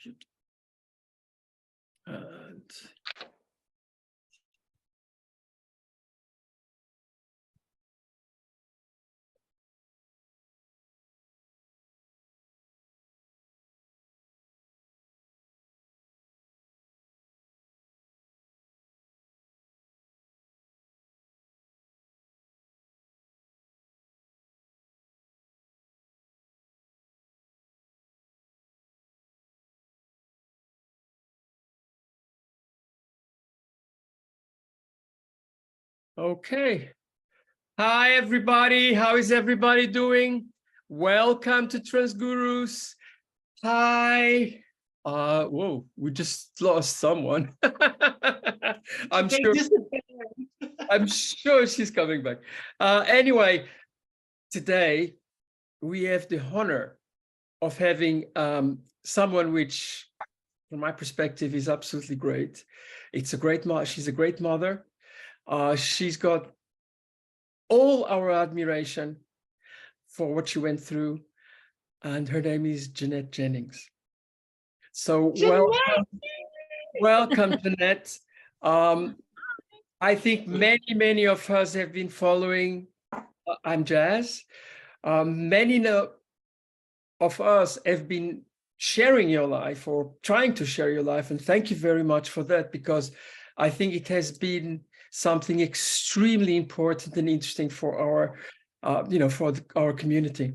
Cute. And okay. Hi, everybody. How is everybody doing? Welcome to Transgurus. Hi. Whoa, we just lost someone. I'm sure she's coming back. Anyway, today we have the honor of having someone which, from my perspective, is absolutely great. It's a great mother. She's a great mother. She's got all our admiration for what she went through, and her name is Jeanette Jennings. So welcome, Jeanette. I think many of us have been following I'm Jazz. Many of us have been sharing your life or trying to share your life, and thank you very much for that, because I think it has been something extremely important and interesting for our, our community.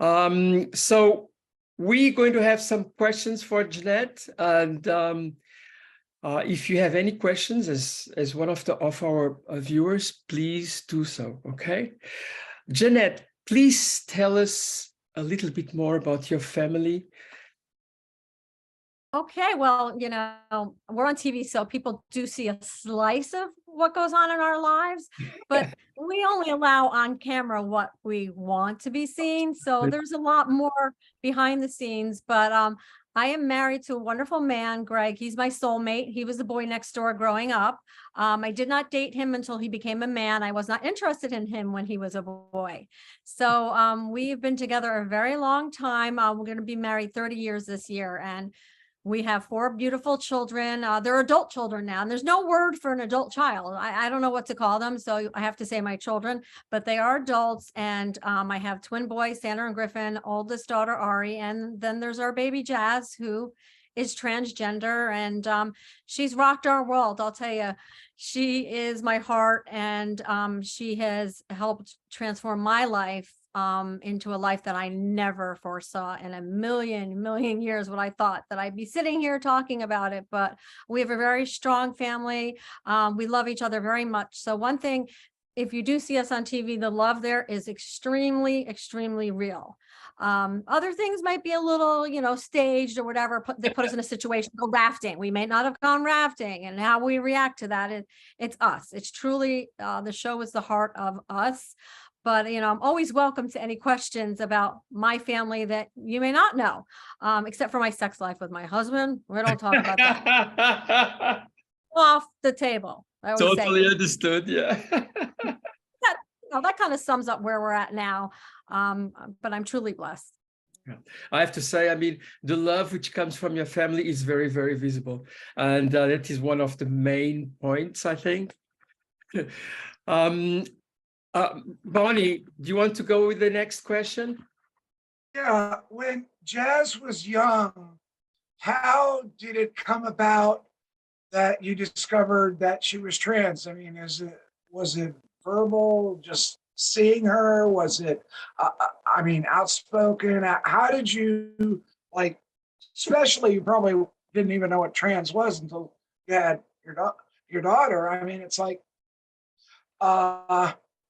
So we're going to have some questions for Jeanette, and if you have any questions as one of our viewers, please do so. Okay, Jeanette, please tell us a little bit more about your family. Okay, well, we're on TV, so people do see a slice of what goes on in our lives, but we only allow on camera what we want to be seen. So there's a lot more behind the scenes, but I am married to a wonderful man, Greg. He's my soulmate. He was the boy next door growing up. I did not date him until he became a man. I was not interested in him when he was a boy. So we've been together a very long time. We're going to be married 30 years this year, and we have 4 beautiful children. They're adult children now, and there's no word for an adult child. I don't know what to call them, so I have to say my children, but they are adults. And I have twin boys, Sandra and Griffin, oldest daughter, Ari, and then there's our baby Jazz, who is transgender, and she's rocked our world. I'll tell you, she is my heart, and she has helped transform my life into a life that I never foresaw in a million years what I thought that I'd be sitting here talking about it. But we have a very strong family. We love each other very much. So one thing, if you do see us on TV, the love there is extremely real. Other things might be a little, staged or whatever. They put us in a situation, go rafting. We may not have gone rafting, and how we react to that, it's us. It's truly, the show is the heart of us. But, I'm always welcome to any questions about my family that you may not know, except for my sex life with my husband. We don't talk about that. Off the table. I totally understood. Yeah. that kind of sums up where we're at now. But I'm truly blessed. Yeah. I have to say, I mean, the love which comes from your family is very visible. And that is one of the main points, I think. Bonnie, do you want to go with the next question? Yeah, when Jazz was young, how did it come about that you discovered that she was trans? I mean, was it verbal, just seeing her? Was it, outspoken? How did you, especially you probably didn't even know what trans was until you had your daughter. I mean, it's like,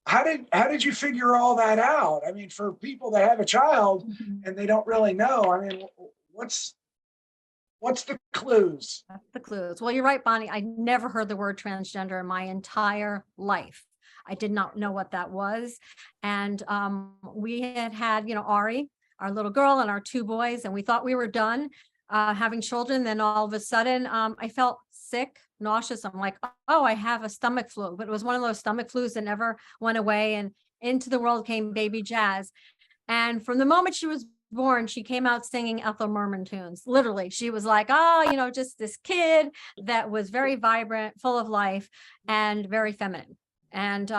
how did you figure all that out? I mean, for people that have a child and they don't really know, I mean, what's the clues? That's the clues. Well, you're right, Bonnie. I never heard the word transgender in my entire life. I did not know what that was. And we had, Ari, our little girl, and our 2 boys, and we thought we were done having children. Then all of a sudden, I felt sick, nauseous. I'm like, oh, I have a stomach flu. But it was one of those stomach flus that never went away. And into the world came baby Jazz. And from the moment she was born, she came out singing Ethel Merman tunes. Literally, she was like, oh, you know, just this kid that was very vibrant, full of life, and very feminine. And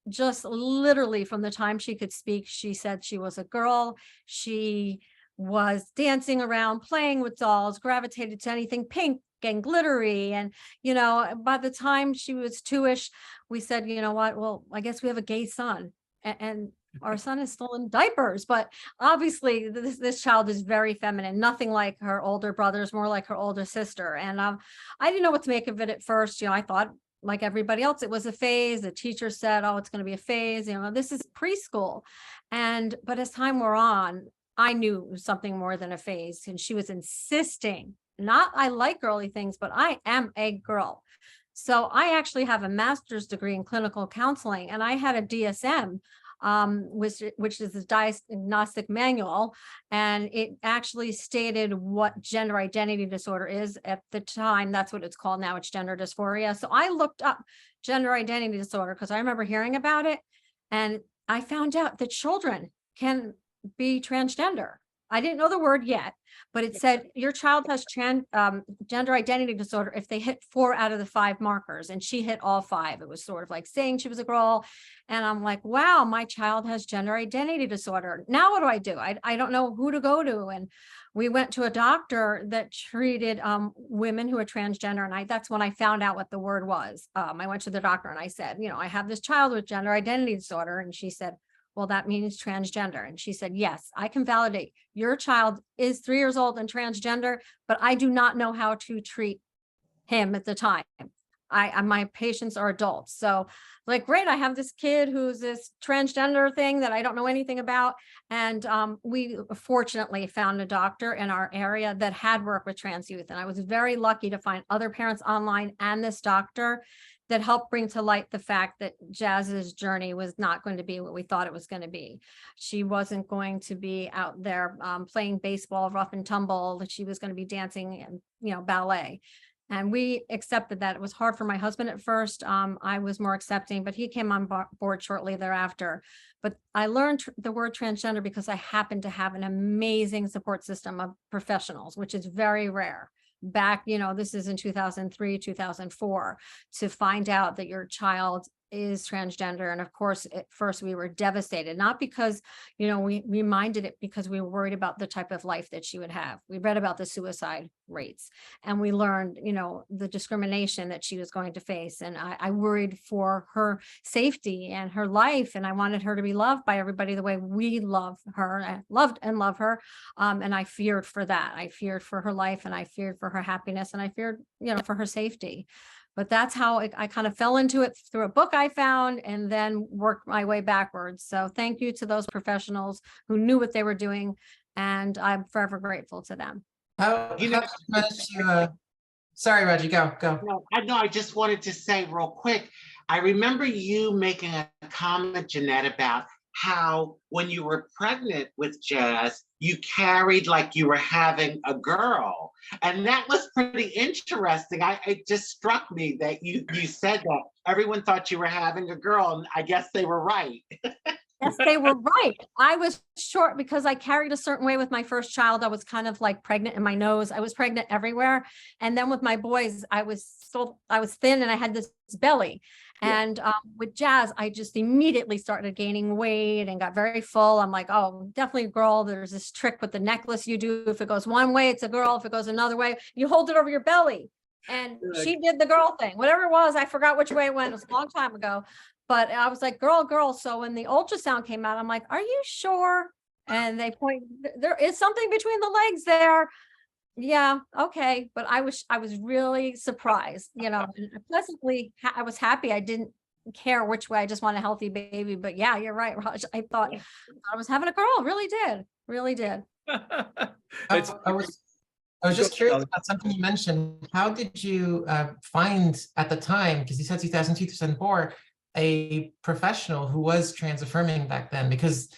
just literally from the time she could speak, she said she was a girl. She was dancing around, playing with dolls, gravitated to anything pink and glittery. And, you know, by the time she was 2-ish, we said, you know what, well, I guess we have a gay son. And our son is still in diapers, but obviously this child is very feminine, nothing like her older brothers, more like her older sister. And I didn't know what to make of it at first. You know, I thought, like everybody else, it was a phase. The teacher said, oh, it's going to be a phase. You know, this is preschool. But as time wore on, I knew it was something more than a phase. And she was insisting, not I like girly things, but I am a girl. So I actually have a master's degree in clinical counseling, and I had a DSM, which is the diagnostic manual, and it actually stated what gender identity disorder is at the time. That's what it's called now. It's gender dysphoria. So I looked up gender identity disorder because I remember hearing about it, and I found out that children can be transgender. I didn't know the word yet, but it said your child has gender identity disorder if they hit 4 out of the 5 markers, and she hit all 5. It was sort of like saying she was a girl, and I'm like, wow, my child has gender identity disorder. Now what do? I don't know who to go to. And we went to a doctor that treated women who are transgender, and that's when I found out what the word was. I went to the doctor and I said, you know, I have this child with gender identity disorder, and she said, well, that means transgender. And she said, yes, I can validate your child is 3 years old and transgender, but I do not know how to treat him at the time. My patients are adults. So like, great, I have this kid who's this transgender thing that I don't know anything about. And we fortunately found a doctor in our area that had worked with trans youth. And I was very lucky to find other parents online and this doctor that helped bring to light the fact that Jazz's journey was not going to be what we thought it was going to be. She wasn't going to be out there playing baseball, rough and tumble. She was going to be dancing and, you know, ballet. And we accepted that. It was hard for my husband at first. I was more accepting, but he came on board shortly thereafter. But I learned the word transgender because I happen to have an amazing support system of professionals, which is very rare. Back, you know, this is in 2003, 2004, to find out that your child is transgender. And of course, at first we were devastated, not because, you know, we minded it because we were worried about the type of life that she would have. We read about the suicide rates, and we learned, you know, the discrimination that she was going to face. And I worried for her safety and her life. And I wanted her to be loved by everybody the way we love her. I loved and love her. And I feared for that. I feared for her life, and I feared for her happiness, and I feared, you know, for her safety. But that's how I kind of fell into it through a book I found, and then worked my way backwards. So thank you to those professionals who knew what they were doing, and I'm forever grateful to them. How did you manage to, sorry, Reggie, go. No, I just wanted to say real quick, I remember you making a comment, Jeanette, about how when you were pregnant with Jazz, you carried like you were having a girl. And that was pretty interesting. It just struck me that you said that everyone thought you were having a girl, and I guess they were right. Yes, they were right. I was short because I carried a certain way with my first child. I was kind of like pregnant in my nose. I was pregnant everywhere. And then with my boys, I was thin and I had this belly. And with Jazz, I just immediately started gaining weight and got very full. I'm like, oh, definitely a girl. There's this trick with the necklace you do. If it goes one way, it's a girl. If it goes another way, you hold it over your belly. And she did the girl thing, whatever it was. I forgot which way it went. It was a long time ago. But I was like, girl. So when the ultrasound came out, I'm like, are you sure? And they point, there is something between the legs there. Yeah, okay. But I was really surprised, you know, and pleasantly, I was happy. I didn't care which way. I just want a healthy baby. But yeah, you're right, Raj. I thought I was having a girl. Really did. I was just curious about something you mentioned. How did you find at the time, because you said 2002, 2004, a professional who was trans affirming back then? Because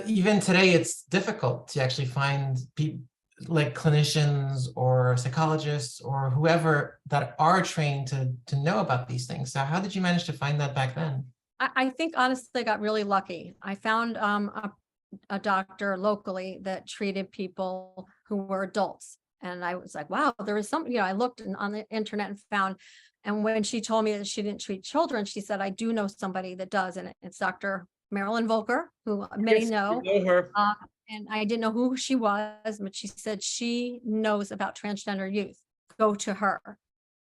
even today, it's difficult to actually find people like clinicians or psychologists or whoever that are trained to know about these things. So how did you manage to find that back then? I think honestly, I got really lucky. I found a doctor locally that treated people who were adults. And I was like, wow, there is some, I looked on the internet and found, and when she told me that she didn't treat children, she said, I do know somebody that does. And it's Dr. Marilyn Volker, who many Yes, know. we know her. And I didn't know who she was, but she said she knows about transgender youth. Go to her.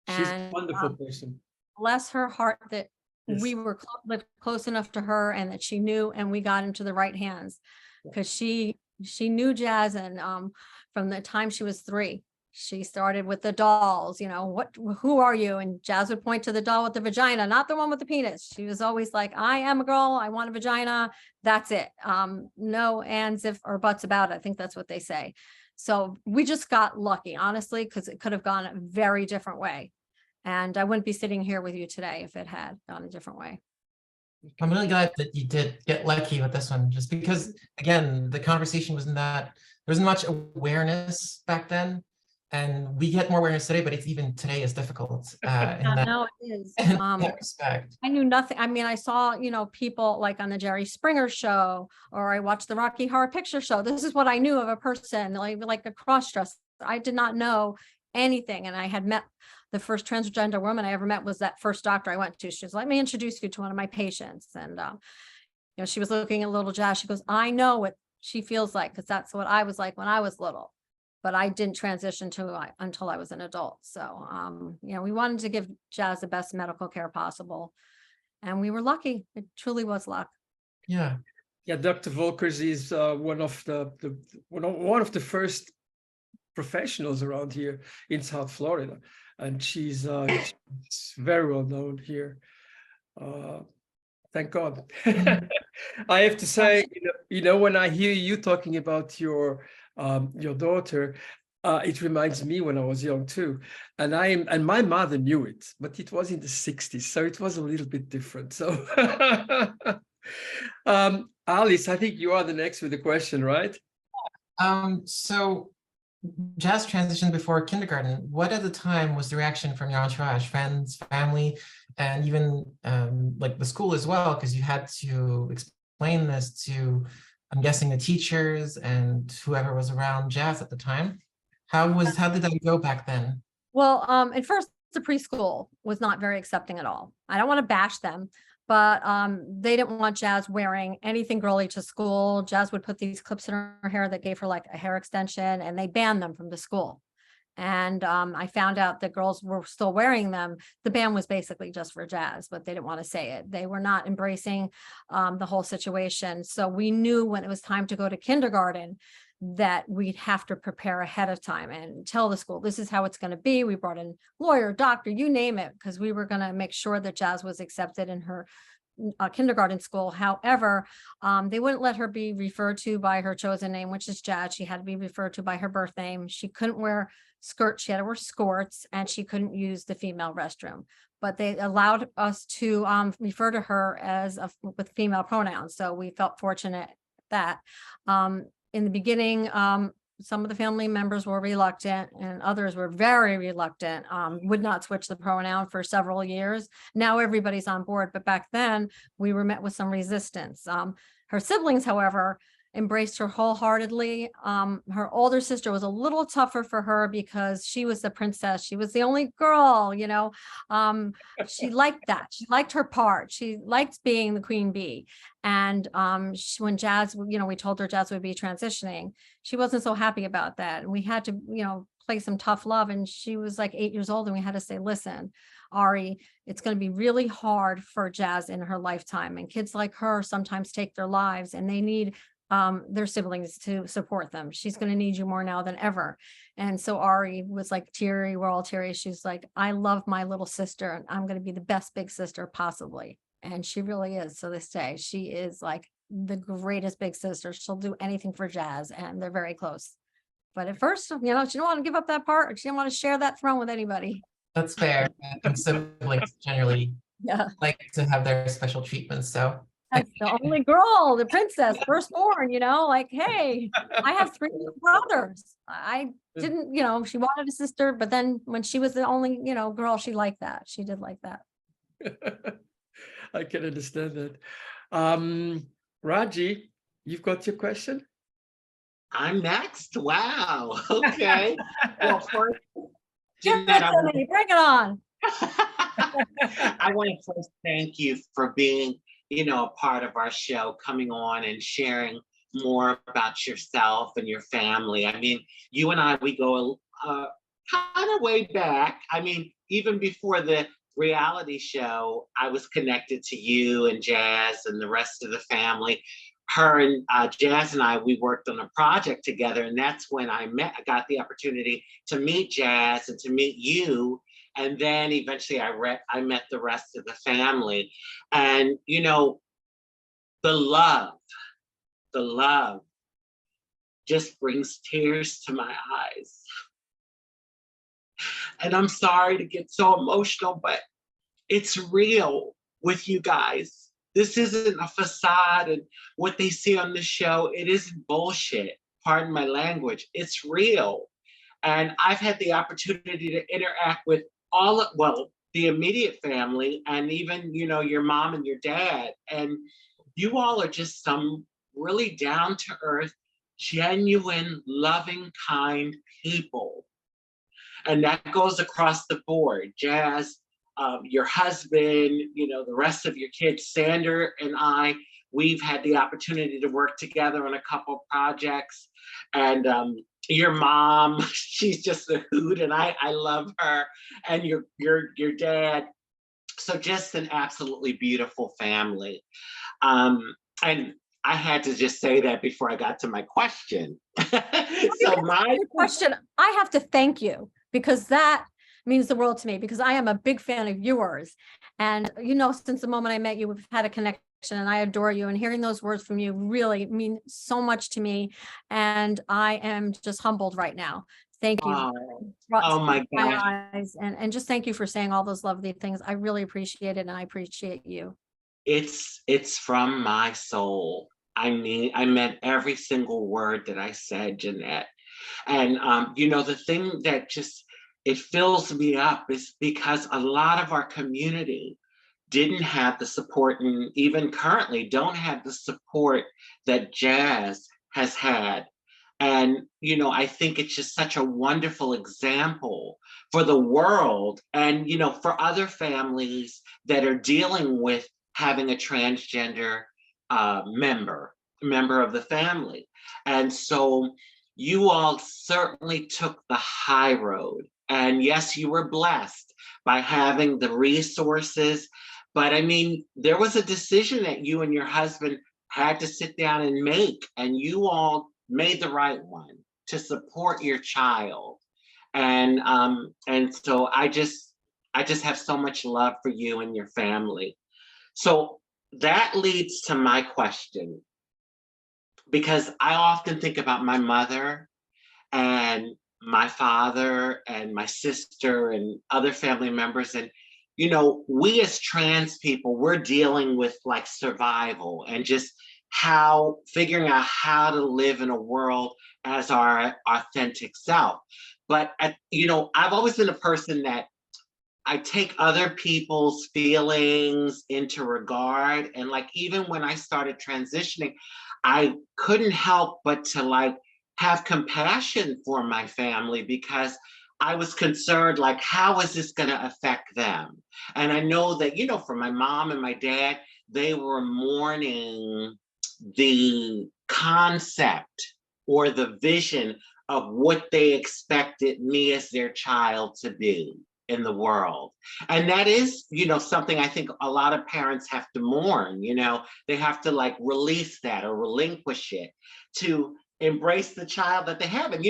She's a And wonderful person. bless her heart that Yes. we were lived close enough to her and that she knew, and we got into the right hands, because she knew Jazz, and from the time she was 3. She started with the dolls, who are you? And Jazz would point to the doll with the vagina, not the one with the penis. She was always like, I am a girl, I want a vagina. That's it. No ands, if or buts about it. I think that's what they say. So we just got lucky, honestly, because it could have gone a very different way. And I wouldn't be sitting here with you today if it had gone a different way. I'm really glad that you did get lucky with this one, just because, again, the conversation wasn't that, there wasn't much awareness back then. And we get more awareness today, but it's even today is difficult in that, No, it is. in that respect. I knew nothing. I mean, I saw, people like on the Jerry Springer show, or I watched the Rocky Horror Picture Show. This is what I knew of a person, like a cross-dresser. I did not know anything. And I had met the first transgender woman I ever met was that first doctor I went to. She was, let me introduce you to one of my patients. And, she was looking at little Jazz. She goes, I know what she feels like, because that's what I was like when I was little. But I didn't transition until I was an adult. So, we wanted to give Jazz the best medical care possible. And we were lucky. It truly was luck. Yeah. Yeah, Dr. Volkers is one of the first professionals around here in South Florida, and she's very well known here. Thank God. I have to say, when I hear you talking about your daughter, it reminds me when I was young too, and my mother knew it, but it was in the 60s, so it was a little bit different. So, Alice, I think you are the next with the question, right? So Jazz transitioned before kindergarten. What at the time was the reaction from your entourage, friends, family, and even like the school as well? Because you had to explain this to, I'm guessing, the teachers and whoever was around Jazz at the time. How did that go back then? Well, at first, the preschool was not very accepting at all. I don't want to bash them, but they didn't want Jazz wearing anything girly to school. Jazz would put these clips in her hair that gave her like a hair extension, and they banned them from the school. And I found out that girls were still wearing them. The ban was basically just for Jazz, but they didn't want to say it. They were not embracing the whole situation. So we knew when it was time to go to kindergarten that we'd have to prepare ahead of time and tell the school, this is how it's going to be. We brought in lawyer, doctor, you name it, because we were going to make sure that Jazz was accepted in her kindergarten school. However, they wouldn't let her be referred to by her chosen name, which is Jazz. She had to be referred to by her birth name. She couldn't wear skirts. She had to wear skirts, and she couldn't use the female restroom. But they allowed us to refer to her as with female pronouns. So we felt fortunate that in the beginning, some of the family members were reluctant and others were very reluctant, would not switch the pronoun for several years. Now everybody's on board, but back then we were met with some resistance. Her siblings, however, embraced her wholeheartedly. Her older sister was a little tougher for her because she was the princess. She was the only girl, she liked that. She liked her part. She liked being the queen bee. And when Jazz, we told her Jazz would be transitioning, she wasn't so happy about that. And we had to, play some tough love. And she was like 8 years old, and we had to say, listen, Ari, it's going to be really hard for Jazz in her lifetime. And kids like her sometimes take their lives, and they need their siblings to support them. She's going to need you more now than ever. And so Ari was like teary, we're all teary. She's like, I love my little sister, and I'm going to be the best big sister possibly. And she really is. So this day, she is like the greatest big sister. She'll do anything for Jazz, and they're very close. But at first, she didn't want to give up that part. She didn't want to share that throne with anybody. That's fair. And siblings generally like to have their special treatment. So that's the only girl, the princess, firstborn, like, hey, I have 3 brothers. I didn't, she wanted a sister, but then when she was the only, girl, she liked that. She did like that. I can understand that. Raji, you've got your question? I'm next. Wow. Okay. Well, first, Give Jeanette, it to me, bring it on. I want to first thank you for being, a part of our show, coming on and sharing more about yourself and your family. I mean, you and I, we go kind of way back. I mean, even before the reality show, I was connected to you and Jazz and the rest of the family. Her and Jazz and I, we worked on a project together, and that's when I got the opportunity to meet Jazz and to meet you. And then eventually I met the rest of the family. And, the love just brings tears to my eyes. And I'm sorry to get so emotional, but it's real with you guys. This isn't a facade, and what they see on the show, it isn't bullshit. Pardon my language. It's real. And I've had the opportunity to interact with the immediate family, and even, your mom and your dad. And you all are just some really down to earth, genuine, loving, kind people. And that goes across the board. Jazz, your husband, the rest of your kids, Sander and I, we've had the opportunity to work together on a couple projects. And your mom, she's just a hoot, and I love her. And your dad. So just an absolutely beautiful family. And I had to just say that before I got to my question. So my question, I have to thank you, because that means the world to me, because I am a big fan of yours. And since the moment I met you, we've had a connection, and I adore you. And hearing those words from you really mean so much to me. And I am just humbled right now. Thank you. Oh my gosh. Eyes, and just thank you for saying all those lovely things. I really appreciate it, and I appreciate you. It's from my soul. I mean, I meant every single word that I said, Jeanette. And the thing that just it fills me up is because a lot of our community didn't have the support, and even currently don't have the support that Jazz has had. And I think it's just such a wonderful example for the world, and for other families that are dealing with having a transgender member of the family. And so you all certainly took the high road. And yes, you were blessed by having the resources. But I mean, there was a decision that you and your husband had to sit down and make, and you all made the right one to support your child. And so I just have so much love for you and your family. So that leads to my question, because I often think about my mother and my father and my sister and other family members. And, we as trans people, we're dealing with like survival and just figuring out how to live in a world as our authentic self. But, I've always been a person that I take other people's feelings into regard. And like, even when I started transitioning, I couldn't help but to have compassion for my family, because I was concerned, how is this going to affect them? And I know that, for my mom and my dad, they were mourning the concept or the vision of what they expected me as their child to be in the world. And that is, something I think a lot of parents have to mourn. They have to release that or relinquish it to embrace the child that they have. And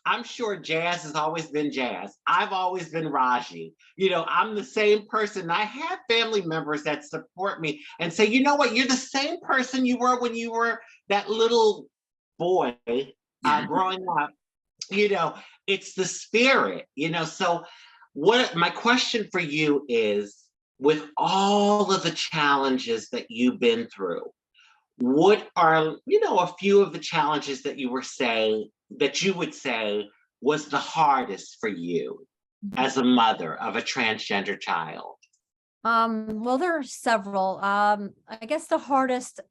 I'm sure Jazz has always been Jazz. I've always been Raji. I'm the same person. I have family members that support me and say, you know what, you're the same person you were when you were that little boy growing up. It's the spirit, so my question for you is, with all of the challenges that you've been through, what are, a few of the challenges that you would say was the hardest for you as a mother of a transgender child? Well, there are several. I guess the hardest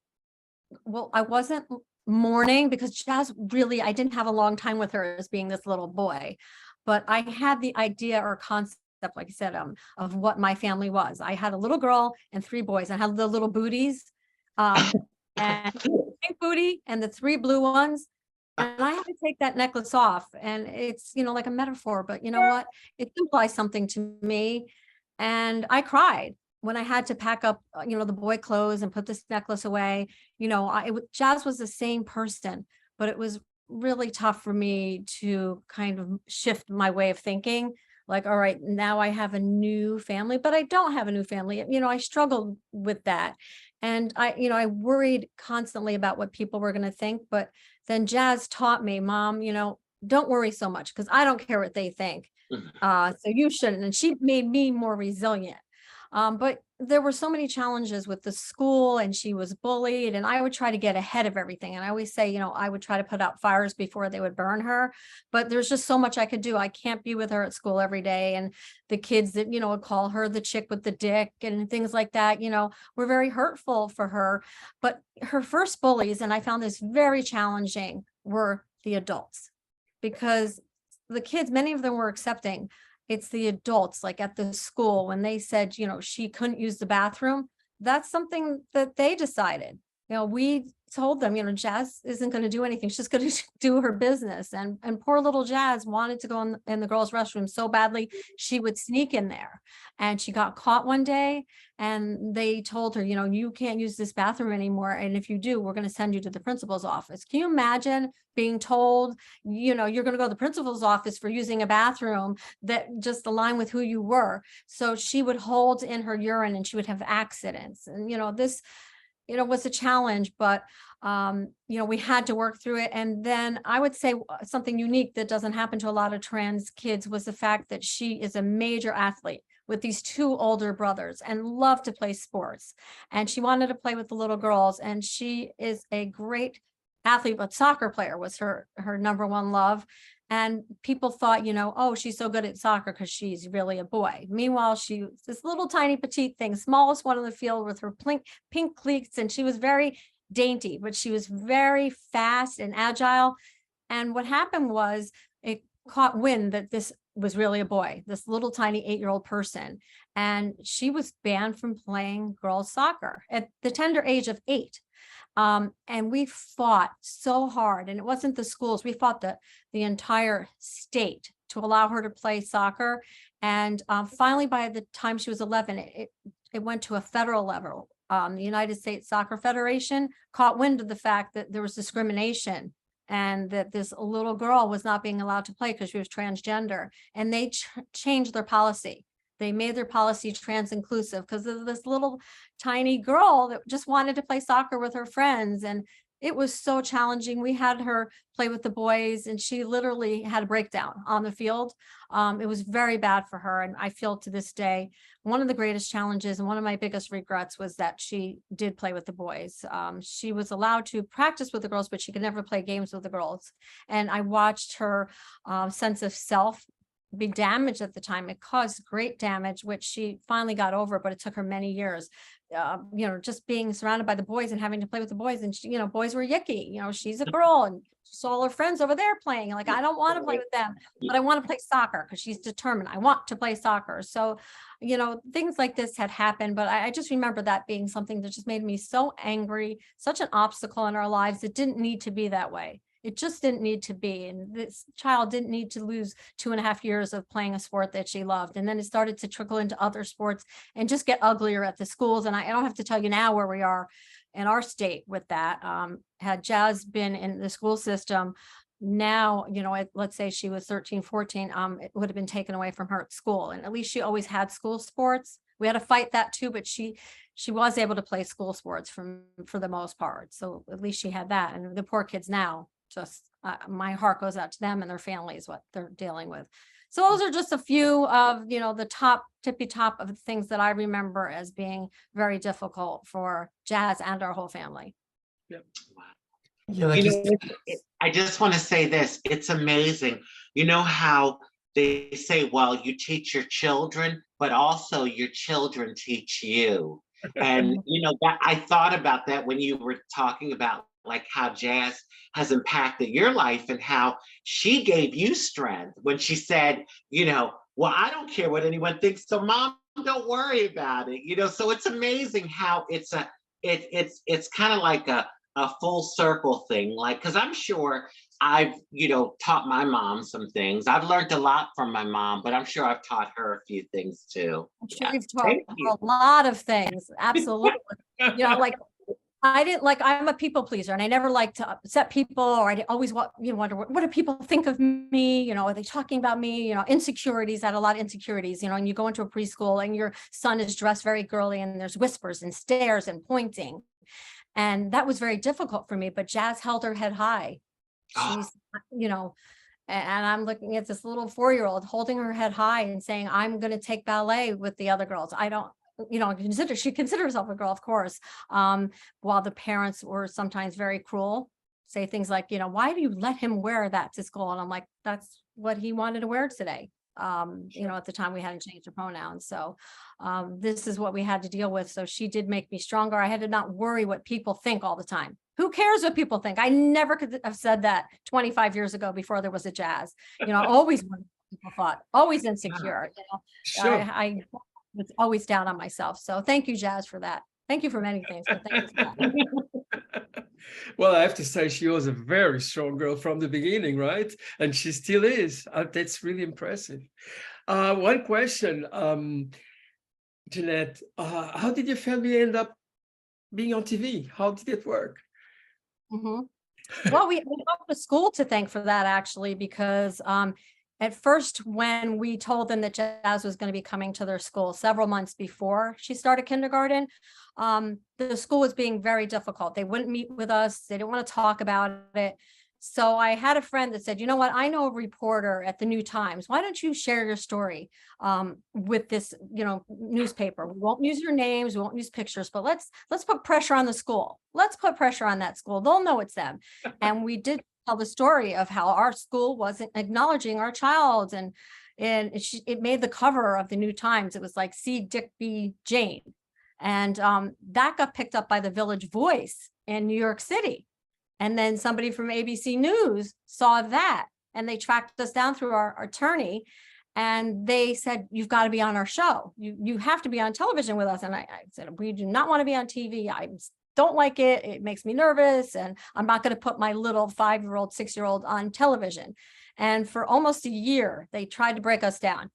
well, I wasn't mourning because Jazz really, I didn't have a long time with her as being this little boy, but I had the idea or concept, like I said, of what my family was. I had a little girl and 3 boys. I had the little booties, and pink booty and the 3 blue ones. And I had to take that necklace off, and it's, like a metaphor, but you know what? It implies something to me. And I cried when I had to pack up, the boy clothes and put this necklace away. Jazz was the same person, but it was really tough for me to kind of shift my way of thinking. Like, all right, now I have a new family, but I don't have a new family. I struggled with that. And I worried constantly about what people were going to think. But then Jazz taught me, Mom, don't worry so much because I don't care what they think. So you shouldn't. And she made me more resilient. But there were so many challenges with the school, and she was bullied, and I would try to get ahead of everything. And I always say, I would try to put out fires before they would burn her, but there's just so much I could do. I can't be with her at school every day. And the kids that, would call her the chick with the dick and things like that, were very hurtful for her. But her first bullies, and I found this very challenging, were the adults, because the kids, many of them were accepting. It's the adults, like at the school, when they said, she couldn't use the bathroom, that's something that they decided. We told them, Jazz isn't going to do anything. She's going to do her business. And poor little Jazz wanted to go in the girls' restroom so badly, she would sneak in there. And she got caught one day, and they told her, you can't use this bathroom anymore. And if you do, we're going to send you to the principal's office. Can you imagine being told, you're going to go to the principal's office for using a bathroom that just aligned with who you were? So she would hold in her urine and she would have accidents. And, this, was a challenge, but, we had to work through it. And then I would say something unique that doesn't happen to a lot of trans kids was the fact that she is a major athlete with these 2 older brothers and loved to play sports. And she wanted to play with the little girls. And she is a great athlete, but soccer player was her number one love. And people thought, oh, she's so good at soccer because she's really a boy. Meanwhile, she was this little tiny petite thing, smallest one on the field with her pink cleats. And she was very dainty, but she was very fast and agile. And what happened was it caught wind that this was really a boy, this little tiny 8-year-old person. And she was banned from playing girls soccer at the tender age of 8. And we fought so hard, and it wasn't the schools, we fought the entire state to allow her to play soccer. And finally, by the time she was 11, it went to a federal level. The United States Soccer Federation caught wind of the fact that there was discrimination and that this little girl was not being allowed to play because she was transgender. And they changed their policy. They made their policy trans inclusive because of this little tiny girl that just wanted to play soccer with her friends. And it was so challenging. We had her play with the boys, and she literally had a breakdown on the field. It was very bad for her. And I feel to this day, one of the greatest challenges and one of my biggest regrets was that she did play with the boys. She was allowed to practice with the girls, but she could never play games with the girls. And I watched her sense of self be damaged at the time. It caused great damage, which she finally got over, but it took her many years. Just being surrounded by the boys and having to play with the boys, and she, boys were yicky. She's a girl and she saw all her friends over there playing. Like, I don't want to play with them, but I want to play soccer because she's determined. I want to play soccer. So, things like this had happened, but I just remember that being something that just made me so angry, such an obstacle in our lives. It didn't need to be that way. It just didn't need to be. And this child didn't need to lose 2.5 years of playing a sport that she loved. And then it started to trickle into other sports and just get uglier at the schools. And I don't have to tell you now where we are in our state with that. Had Jazz been in the school system now, let's say she was 13, 14, it would have been taken away from her at school. And at least she always had school sports. We had to fight that too, but she was able to play school sports for the most part. So at least she had that. And the poor kids now, just my heart goes out to them and their families, what they're dealing with. So those are just a few of, the tippy top of the things that I remember as being very difficult for Jazz and our whole family. Yep. Yeah, like I just want to say this. It's amazing. You know how they say, well, you teach your children, but also your children teach you. And that I thought about that when you were talking about like how jazz has impacted your life and how she gave you strength when she said, well, I don't care what anyone thinks, so mom, don't worry about it. So it's amazing how it's kind of like a full circle thing. Like, because I'm sure I've taught my mom some things. I've learned a lot from my mom, but I'm sure I've taught her a few things too. I'm sure Yeah. you've taught Thank her you. a lot of things. Absolutely. Like I'm a people pleaser and I never like to upset people, or I always wonder, what do people think of me? Are they talking about me? Insecurities. I had a lot of insecurities, and you go into a preschool and your son is dressed very girly and there's whispers and stares and pointing. And that was very difficult for me, but Jazz held her head high. She's, and I'm looking at this little 4-year-old holding her head high and saying, I'm going to take ballet with the other girls. I don't, she considered herself a girl, of course, while the parents were sometimes very cruel, say things like, why do you let him wear that to school? And I'm like, that's what he wanted to wear today. At the time we hadn't changed the pronouns. So this is what we had to deal with. So she did make me stronger. I had to not worry what people think all the time. Who cares what people think? I never could have said that 25 years ago before there was a jazz. Always what people thought, always insecure. Sure. I was always down on myself. So thank you, Jazz, for that. Thank you for many things, but thank you for that. Well, I have to say she was a very strong girl from the beginning, right? And she still is. That's really impressive. One question, Jeanette, how did your family end up being on TV? How did it work? Well, we went to school to thank for that, actually, because at first, when we told them that Jazz was going to be coming to their school several months before she started kindergarten, the school was being very difficult. They wouldn't meet with us. They didn't want to talk about it. So I had a friend that said, you know what, I know a reporter at the New Times. Why don't you share your story with this, newspaper? We won't use your names, we won't use pictures, but let's put pressure on the school. Let's put pressure on that school. They'll know it's them. And we did tell the story of how our school wasn't acknowledging our child, and it made the cover of the New Times. It was like, see Dick B. Jane. And that got picked up by the Village Voice in New York City. And then somebody from ABC News saw that, and they tracked us down through our attorney, and they said, you've got to be on our show. You have to be on television with us. And I said, we do not want to be on TV. I don't like it. It makes me nervous. And I'm not going to put my little 5-year-old, 6-year-old on television. And for almost a year, they tried to break us down.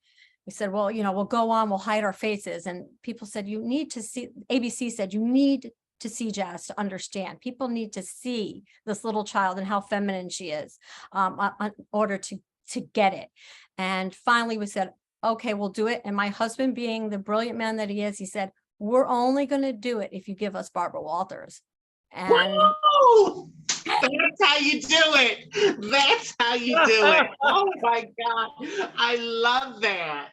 We said, well, we'll go on, we'll hide our faces. And people said, you need to see, ABC said, you need to see Jazz to understand. People need to see this little child and how feminine she is in order to get it. And finally we said, okay, we'll do it. And my husband, being the brilliant man that he is, he said, we're only going to do it if you give us Barbara Walters. And whoa! That's how you do it. That's how you do it. Oh my God. I love that.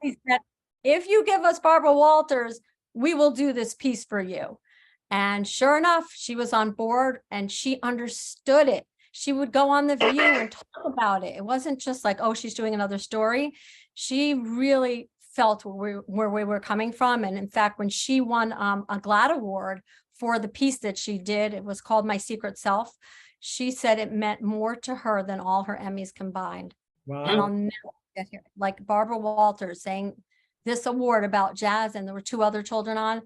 He said, if you give us Barbara Walters, we will do this piece for you. And sure enough, she was on board and she understood it. She would go on The View and talk about it. It wasn't just like, oh, she's doing another story. She really felt where we were coming from. And in fact, when she won a GLAAD award for the piece that she did, it was called My Secret Self. She said it meant more to her than all her Emmys combined. Wow. And I'll never get here. Like Barbara Walters saying this award about Jazz, and there were 2 other children on,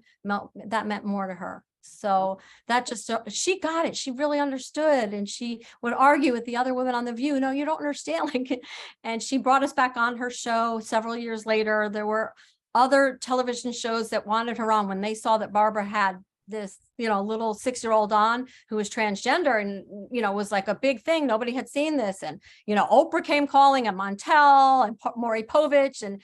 that meant more to her. So that just, she got it. She really understood. And she would argue with the other women on The View. No, you don't understand. And she brought us back on her show several years later. There were other television shows that wanted her on when they saw that Barbara had this, little 6-year-old on who was transgender, and, was like a big thing. Nobody had seen this. And, Oprah came calling, and Montel and Maury Povich. And,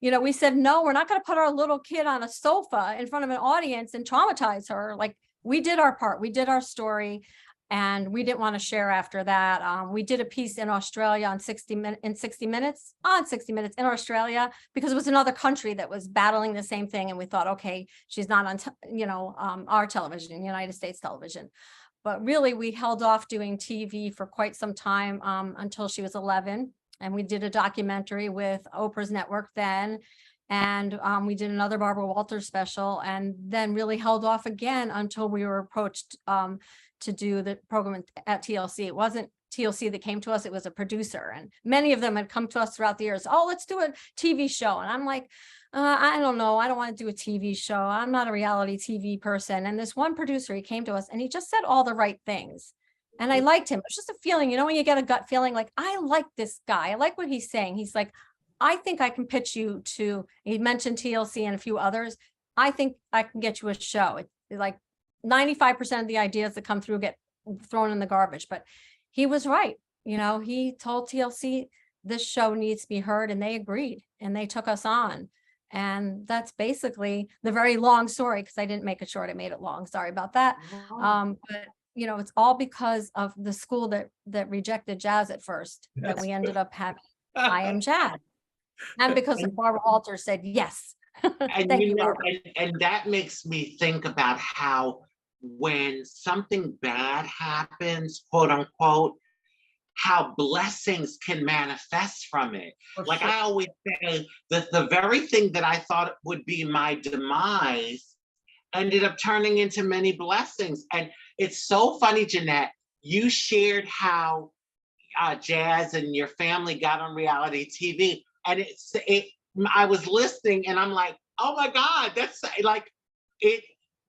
we said, no, we're not going to put our little kid on a sofa in front of an audience and traumatize her. Like, we did our part, we did our story, and we didn't want to share after that. We did a piece in Australia on 60 Minutes in Australia, because it was another country that was battling the same thing. And we thought, okay, she's not on, our television, United States television. But really, we held off doing TV for quite some time until she was 11. And we did a documentary with Oprah's network then. And we did another Barbara Walters special, and then really held off again until we were approached to do the program at TLC. It wasn't TLC that came to us, it was a producer, and many of them had come to us throughout the years. Oh, let's do a TV show. And I'm like, I don't know. I don't want to do a TV show. I'm not a reality TV person. And this one producer, he came to us and he just said all the right things. And I liked him. It was just a feeling, when you get a gut feeling, like, I like this guy. I like what he's saying. He's like, I think I can pitch you to, he mentioned TLC and a few others. I think I can get you a show. It's like 95% of the ideas that come through get thrown in the garbage, but he was right. He told TLC this show needs to be heard, and they agreed, and they took us on. And that's basically the very long story, because I didn't make it short. I made it long. Sorry about that. But it's all because of the school that rejected jazz at first, that we ended up having I Am Jazz. And because Barbara Walters said yes. And Thank you, Barbara. and that makes me think about how when something bad happens, quote unquote, how blessings can manifest from it. Like I always say, that the very thing that I thought would be my demise ended up turning into many blessings. And it's so funny, Jeanette, you shared how Jazz and your family got on reality TV. And I was listening and I'm like, oh my God, that's like it.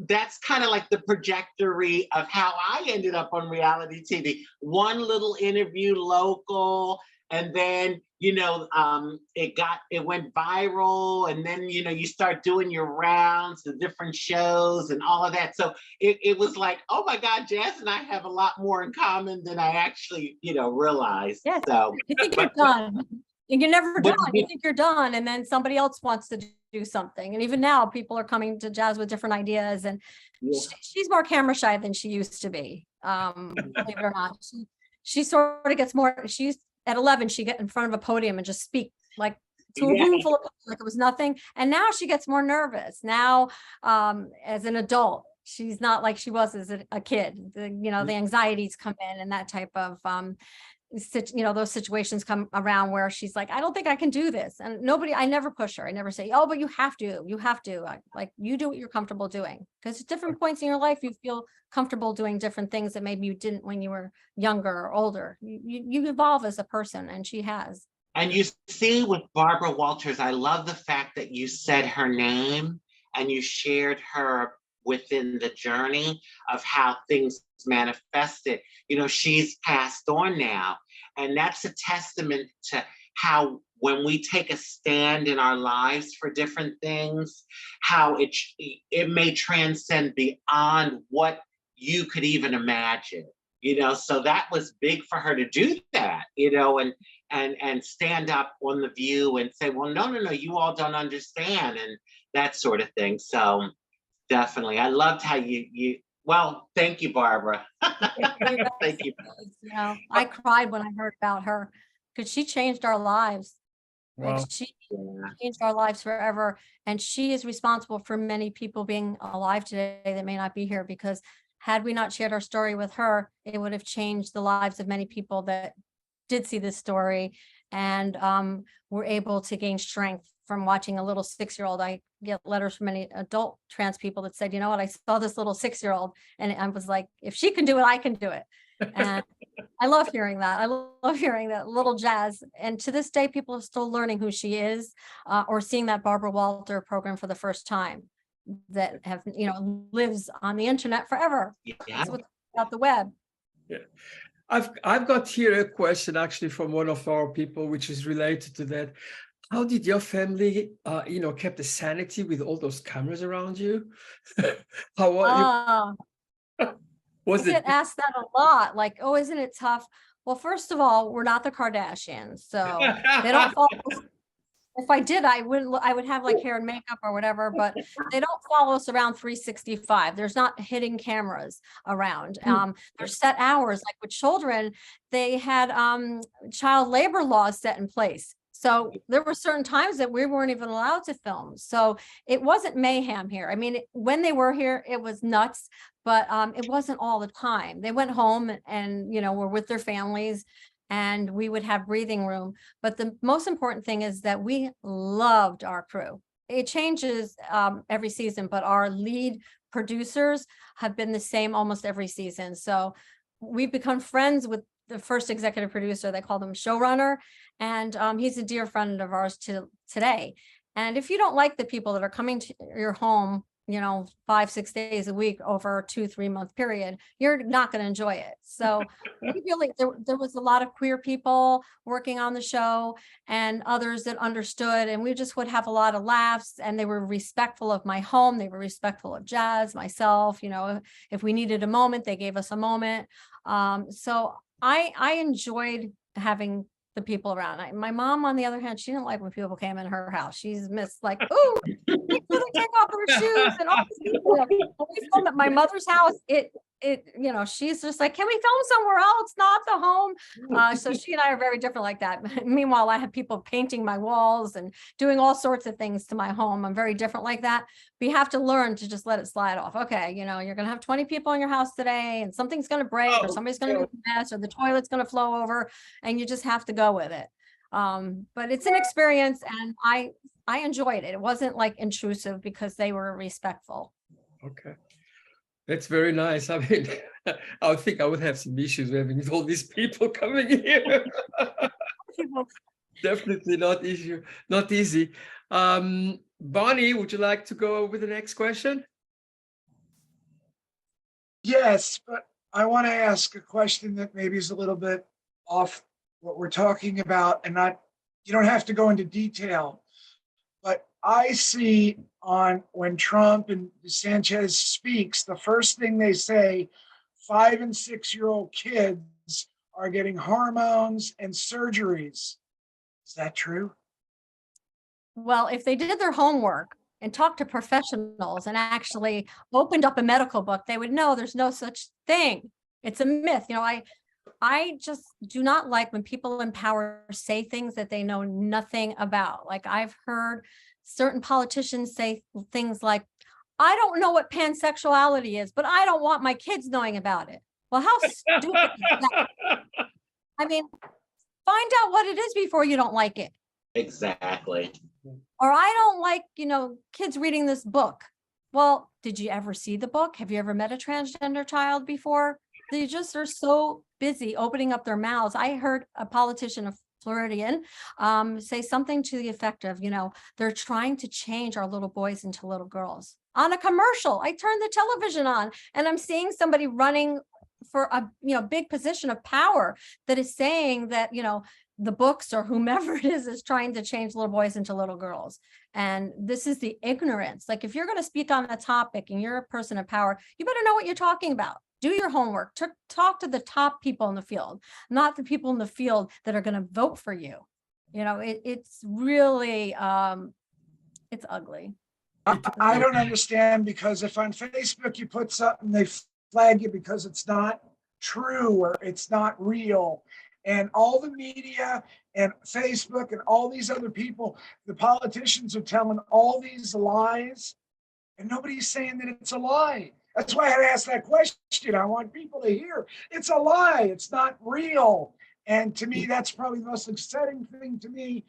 That's kind of like the trajectory of how I ended up on reality TV. One little interview local, and then, it went viral, and then, you start doing your rounds, the different shows and all of that. So it was like, oh my God, Jazz and I have a lot more in common than I actually, realized. Yes. So You think you're done. You're never done. You think you're done, and then somebody else wants to do something. And even now, people are coming to Jazz with different ideas. And she's more camera shy than she used to be. Believe it or not, she sort of gets more. She's at 11. She get in front of a podium and just speak like to a room full of people, like it was nothing. And now she gets more nervous. Now, as an adult, she's not like she was as a kid. The anxieties come in, and that type of those situations come around where she's like, I don't think I can do this. And I never push her. I never say, oh, but you have to. Like, you do what you're comfortable doing. Because at different points in your life, you feel comfortable doing different things that maybe you didn't when you were younger or older. You evolve as a person, and she has. And you see with Barbara Walters, I love the fact that you said her name and you shared her within the journey of how things manifested. She's passed on now, and that's a testament to how when we take a stand in our lives for different things, how it may transcend beyond what you could even imagine. So that was big for her to do that, and stand up on the View and say, well, no, you all don't understand, and that sort of thing. So definitely. I loved how well, thank you, Barbara. Thank you. I cried when I heard about her, because she changed our lives. Wow. Like, she changed our lives forever. And she is responsible for many people being alive today that may not be here, because had we not shared our story with her, it would have changed the lives of many people that did see this story and were able to gain strength from watching a little 6-year-old. I get letters from many adult trans people that said, you know what, I saw this little 6-year-old and I was like, if she can do it, I can do it. And I love hearing that. I love hearing that little Jazz. And to this day, people are still learning who she is, or seeing that Barbara Walter program for the first time, that have, lives on the internet forever. Yeah. That's what's about the web. Yeah. I've got here a question actually from one of our people, which is related to that. How did your family, kept the sanity with all those cameras around you? How was I it? get asked that a lot. Like, oh, isn't it tough? Well, first of all, we're not the Kardashians, so they don't follow. If I did, I would have like hair and makeup or whatever, but they don't follow us around 365. There's not hidden cameras around. There's set hours. Like with children, they had child labor laws set in place. So there were certain times that we weren't even allowed to film. So it wasn't mayhem here. I mean, when they were here, it was nuts, but it wasn't all the time. They went home and, were with their families, and we would have breathing room. But the most important thing is that we loved our crew. it changes every season, but our lead producers have been the same almost every season. So we've become friends with the first executive producer. They call them showrunner, and he's a dear friend of ours today. And if you don't like the people that are coming to your home, 5-6 days a week over a 2-3 month period, you're not going to enjoy it. So we really, there was a lot of queer people working on the show and others that understood, and we just would have a lot of laughs, and they were respectful of my home. They were respectful of Jazz, myself, if we needed a moment, they gave us a moment. So I enjoyed having the people around. My mom, on the other hand, she didn't like when people came in her house. She's missed like, ooh, make sure they take off their shoes and all these people. When we film at my mother's house, she's just like, can we film somewhere else, not the home? So she and I are very different like that. Meanwhile, I have people painting my walls and doing all sorts of things to my home. I'm very different like that. But you have to learn to just let it slide off. Okay, you're going to have 20 people in your house today, and something's going to break, or somebody's going to make a mess, or the toilet's going to flow over, and you just have to go with it. But it's an experience, and I enjoyed it. It wasn't like intrusive because they were respectful. Okay. That's very nice. I mean, I think I would have some issues having all these people coming here. Definitely not easy. Bonnie, would you like to go with the next question? Yes, but I want to ask a question that maybe is a little bit off what we're talking about, and you don't have to go into detail, but I see when Trump and Sanchez speaks, the first thing they say, 5 and 6-year-old kids are getting hormones and surgeries. Is that true? Well, if they did their homework and talked to professionals and actually opened up a medical book, they would know there's no such thing. It's a myth. I just do not like when people in power say things that they know nothing about. Like, I've heard certain politicians say things like, I don't know what pansexuality is, but I don't want my kids knowing about it. Well, how stupid is that? I mean, find out what it is before you don't like it. Exactly. Or I don't like, kids reading this book. Well, did you ever see the book? Have you ever met a transgender child before? They just are so busy opening up their mouths. I heard a politician, a Floridian, say something to the effect of, they're trying to change our little boys into little girls. On a commercial, I turned the television on and I'm seeing somebody running for a big position of power that is saying that, the books or whomever it is trying to change little boys into little girls. And this is the ignorance. Like, if you're going to speak on a topic and you're a person of power, you better know what you're talking about. Do your homework. Talk to the top people in the field, not the people in the field that are going to vote for you. It's really, it's ugly. I don't understand, because if on Facebook you put something, they flag you because it's not true or it's not real. And all the media and Facebook and all these other people, the politicians are telling all these lies, and nobody's saying that it's a lie. That's why I asked that question. I want people to hear it's a lie. It's not real. And to me, that's probably the most upsetting thing to me,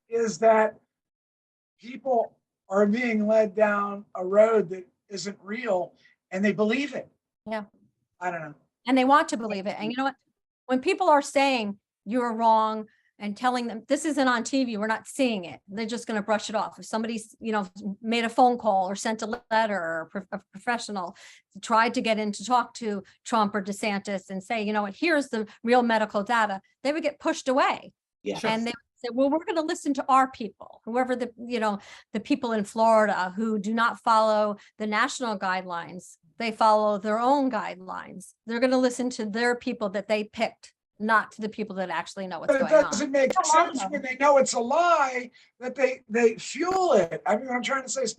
is that people are being led down a road that isn't real and they believe it. Yeah. I don't know. And they want to believe it. And you know what? When people are saying you're wrong and telling them this isn't on TV, we're not seeing it, they're just going to brush it off. If somebody's, made a phone call or sent a letter, or a professional tried to get in to talk to Trump or DeSantis and say, here's the real medical data, they would get pushed away. Yeah. And they would say, well, we're going to listen to our people, whoever the people in Florida who do not follow the national guidelines. They follow their own guidelines. They're going to listen to their people that they picked, not to the people that actually know what's going on. But it doesn't make sense when they know it's a lie that they fuel it. I mean, what I'm trying to say is,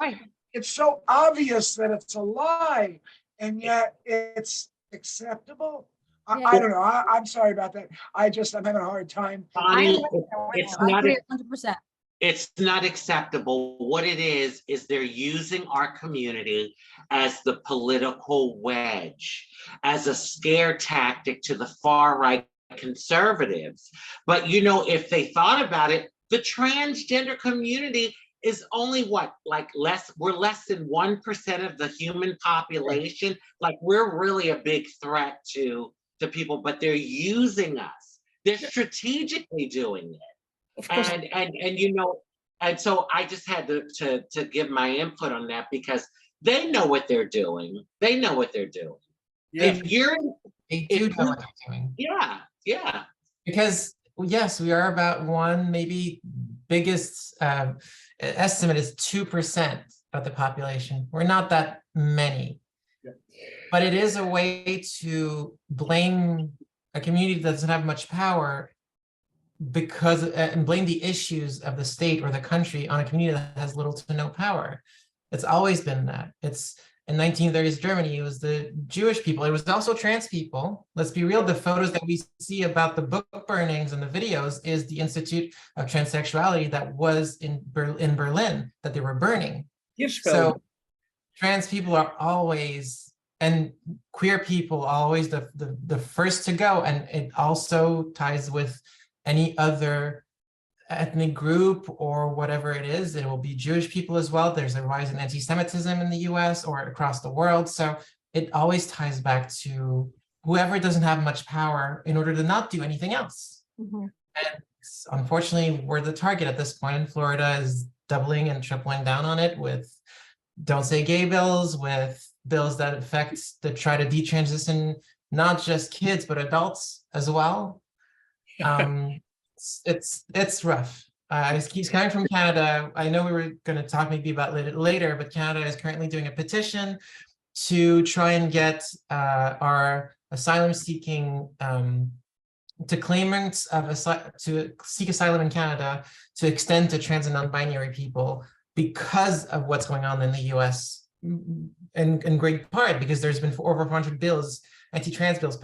it's so obvious that it's a lie, and yet it's acceptable. I don't know. I'm sorry about that. I'm having a hard time. Bonnie, it's not 100%. It's not acceptable. What it is they're using our community as the political wedge, as a scare tactic to the far right conservatives. But if they thought about it, the transgender community is only what, like we're less than 1% of the human population. Like we're really a big threat to people, but they're using us. They're strategically doing it. Of course. And you know, and so I just had to give my input on that because they know what they're doing. They know what they're doing. Yeah. If you're, They do know what they're doing. yeah. Because yes, we are about one, maybe biggest estimate is 2% of the population. We're not that many. Yeah. But it is a way to blame a community that doesn't have much power because and blame the issues of the state or the country on a community that has little to no power. It's always been that. It's in 1930s Germany, it was the Jewish people. It was also trans people. Let's be real, the photos that we see about the book burnings and the videos is the Institute of Transsexuality that was in Berlin that they were burning. So trans people are always, and queer people are always the first to go. And it also ties with any other ethnic group or whatever it is. It will be Jewish people as well. There's a rise in anti-Semitism in the US or across the world. So it always ties back to whoever doesn't have much power in order to not do anything else. Mhm. And unfortunately, we're the target at this point. Florida is doubling and tripling down on it with don't say gay bills, with bills that try to detransition not just kids, but adults as well. It's rough. He's coming from Canada. I know we were going to talk maybe about it later, but Canada is currently doing a petition to try and get our asylum-seeking to claimants of to seek asylum in Canada to extend to trans and non-binary people because of what's going on in the U.S. in great part because there's been over 400 bills, anti-trans bills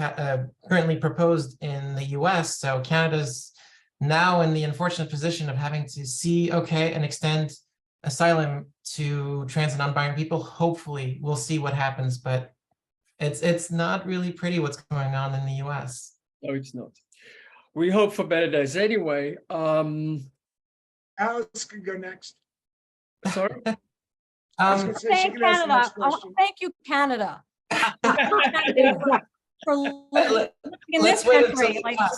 currently proposed in the U.S. So Canada's now in the unfortunate position of having to see, okay, and extend asylum to trans and non-binary people. Hopefully we'll see what happens, but it's not really pretty what's going on in the US. No, it's not. We hope for better days anyway. Alex can go next. Sorry? I was gonna say she Thank can ask the Canada. next question. Thank you, Canada. For living in this Let's wait country, until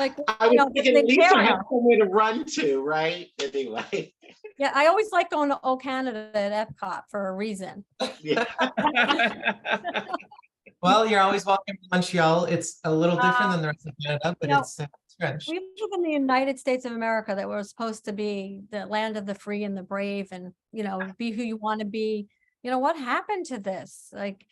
like, I you know, was thinking at they least I carry have us. somewhere to run to, right? Anyway. Yeah, I always like going to O Canada at Epcot for a reason. Yeah. Well, you're always welcome to Montreal. It's a little different than the rest of Canada, but you know, it's French. We live in the United States of America that was supposed to be the land of the free and the brave and, you know, be who you want to be. You know, what happened to this? Like,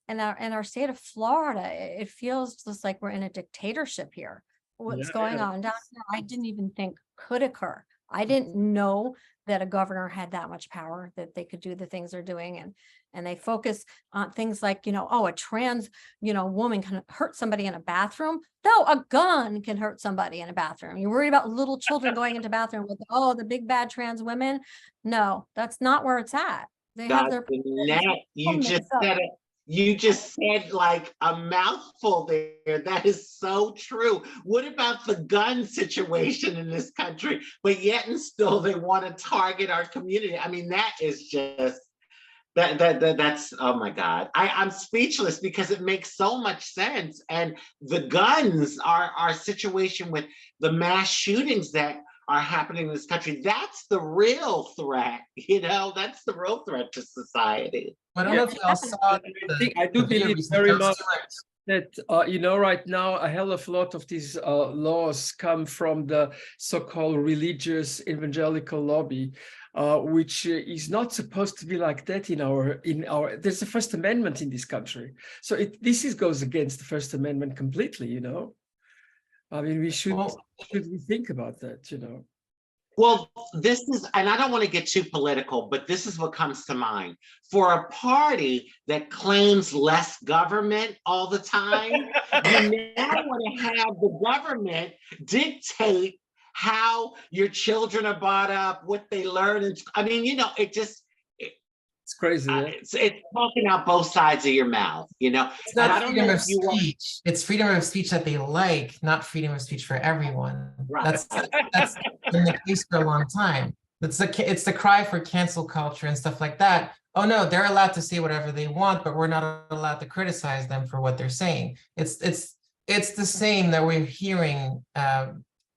in our state of Florida, it feels just like we're in a dictatorship here. What's going on down here, I didn't even think could occur. I didn't know that a governor had that much power, that they could do the things they're doing. And they focus on things like, you know, oh, a trans, you know, woman can hurt somebody in a bathroom. No, a gun can hurt somebody in a bathroom. You're worried about little children going into bathroom with, oh, the big bad trans women. No, that's not where it's at. They have their. Jeanette, you just said it. You just said like a mouthful there. That is so true. What about the gun situation in this country? But yet and still they want to target our community. I mean, that is just that's oh my God. I'm speechless because it makes so much sense. And the guns are our situation with the mass shootings that are happening in this country. That's the real threat, you know, that's the real threat to society. I don't know if you all saw I do believe very much that, you know, right now, a hell of a lot of these laws come from the so-called religious evangelical lobby, which is not supposed to be like that in our, there's a First Amendment in this country. So this goes against the First Amendment completely, you know. I mean, we should we think about that, you know? Well, this is, and I don't want to get too political, but this is what comes to mind. For a party that claims less government all the time, you now want to have the government dictate how your children are brought up, what they learn. And I mean, you know, It's crazy. Yeah? It's talking out both sides of your mouth, you know. It's not freedom of speech. It's freedom of speech that they like, not freedom of speech for everyone. Right. That's been the case for a long time. It's the cry for cancel culture and stuff like that. Oh no, they're allowed to say whatever they want, but we're not allowed to criticize them for what they're saying. It's the same that we're hearing,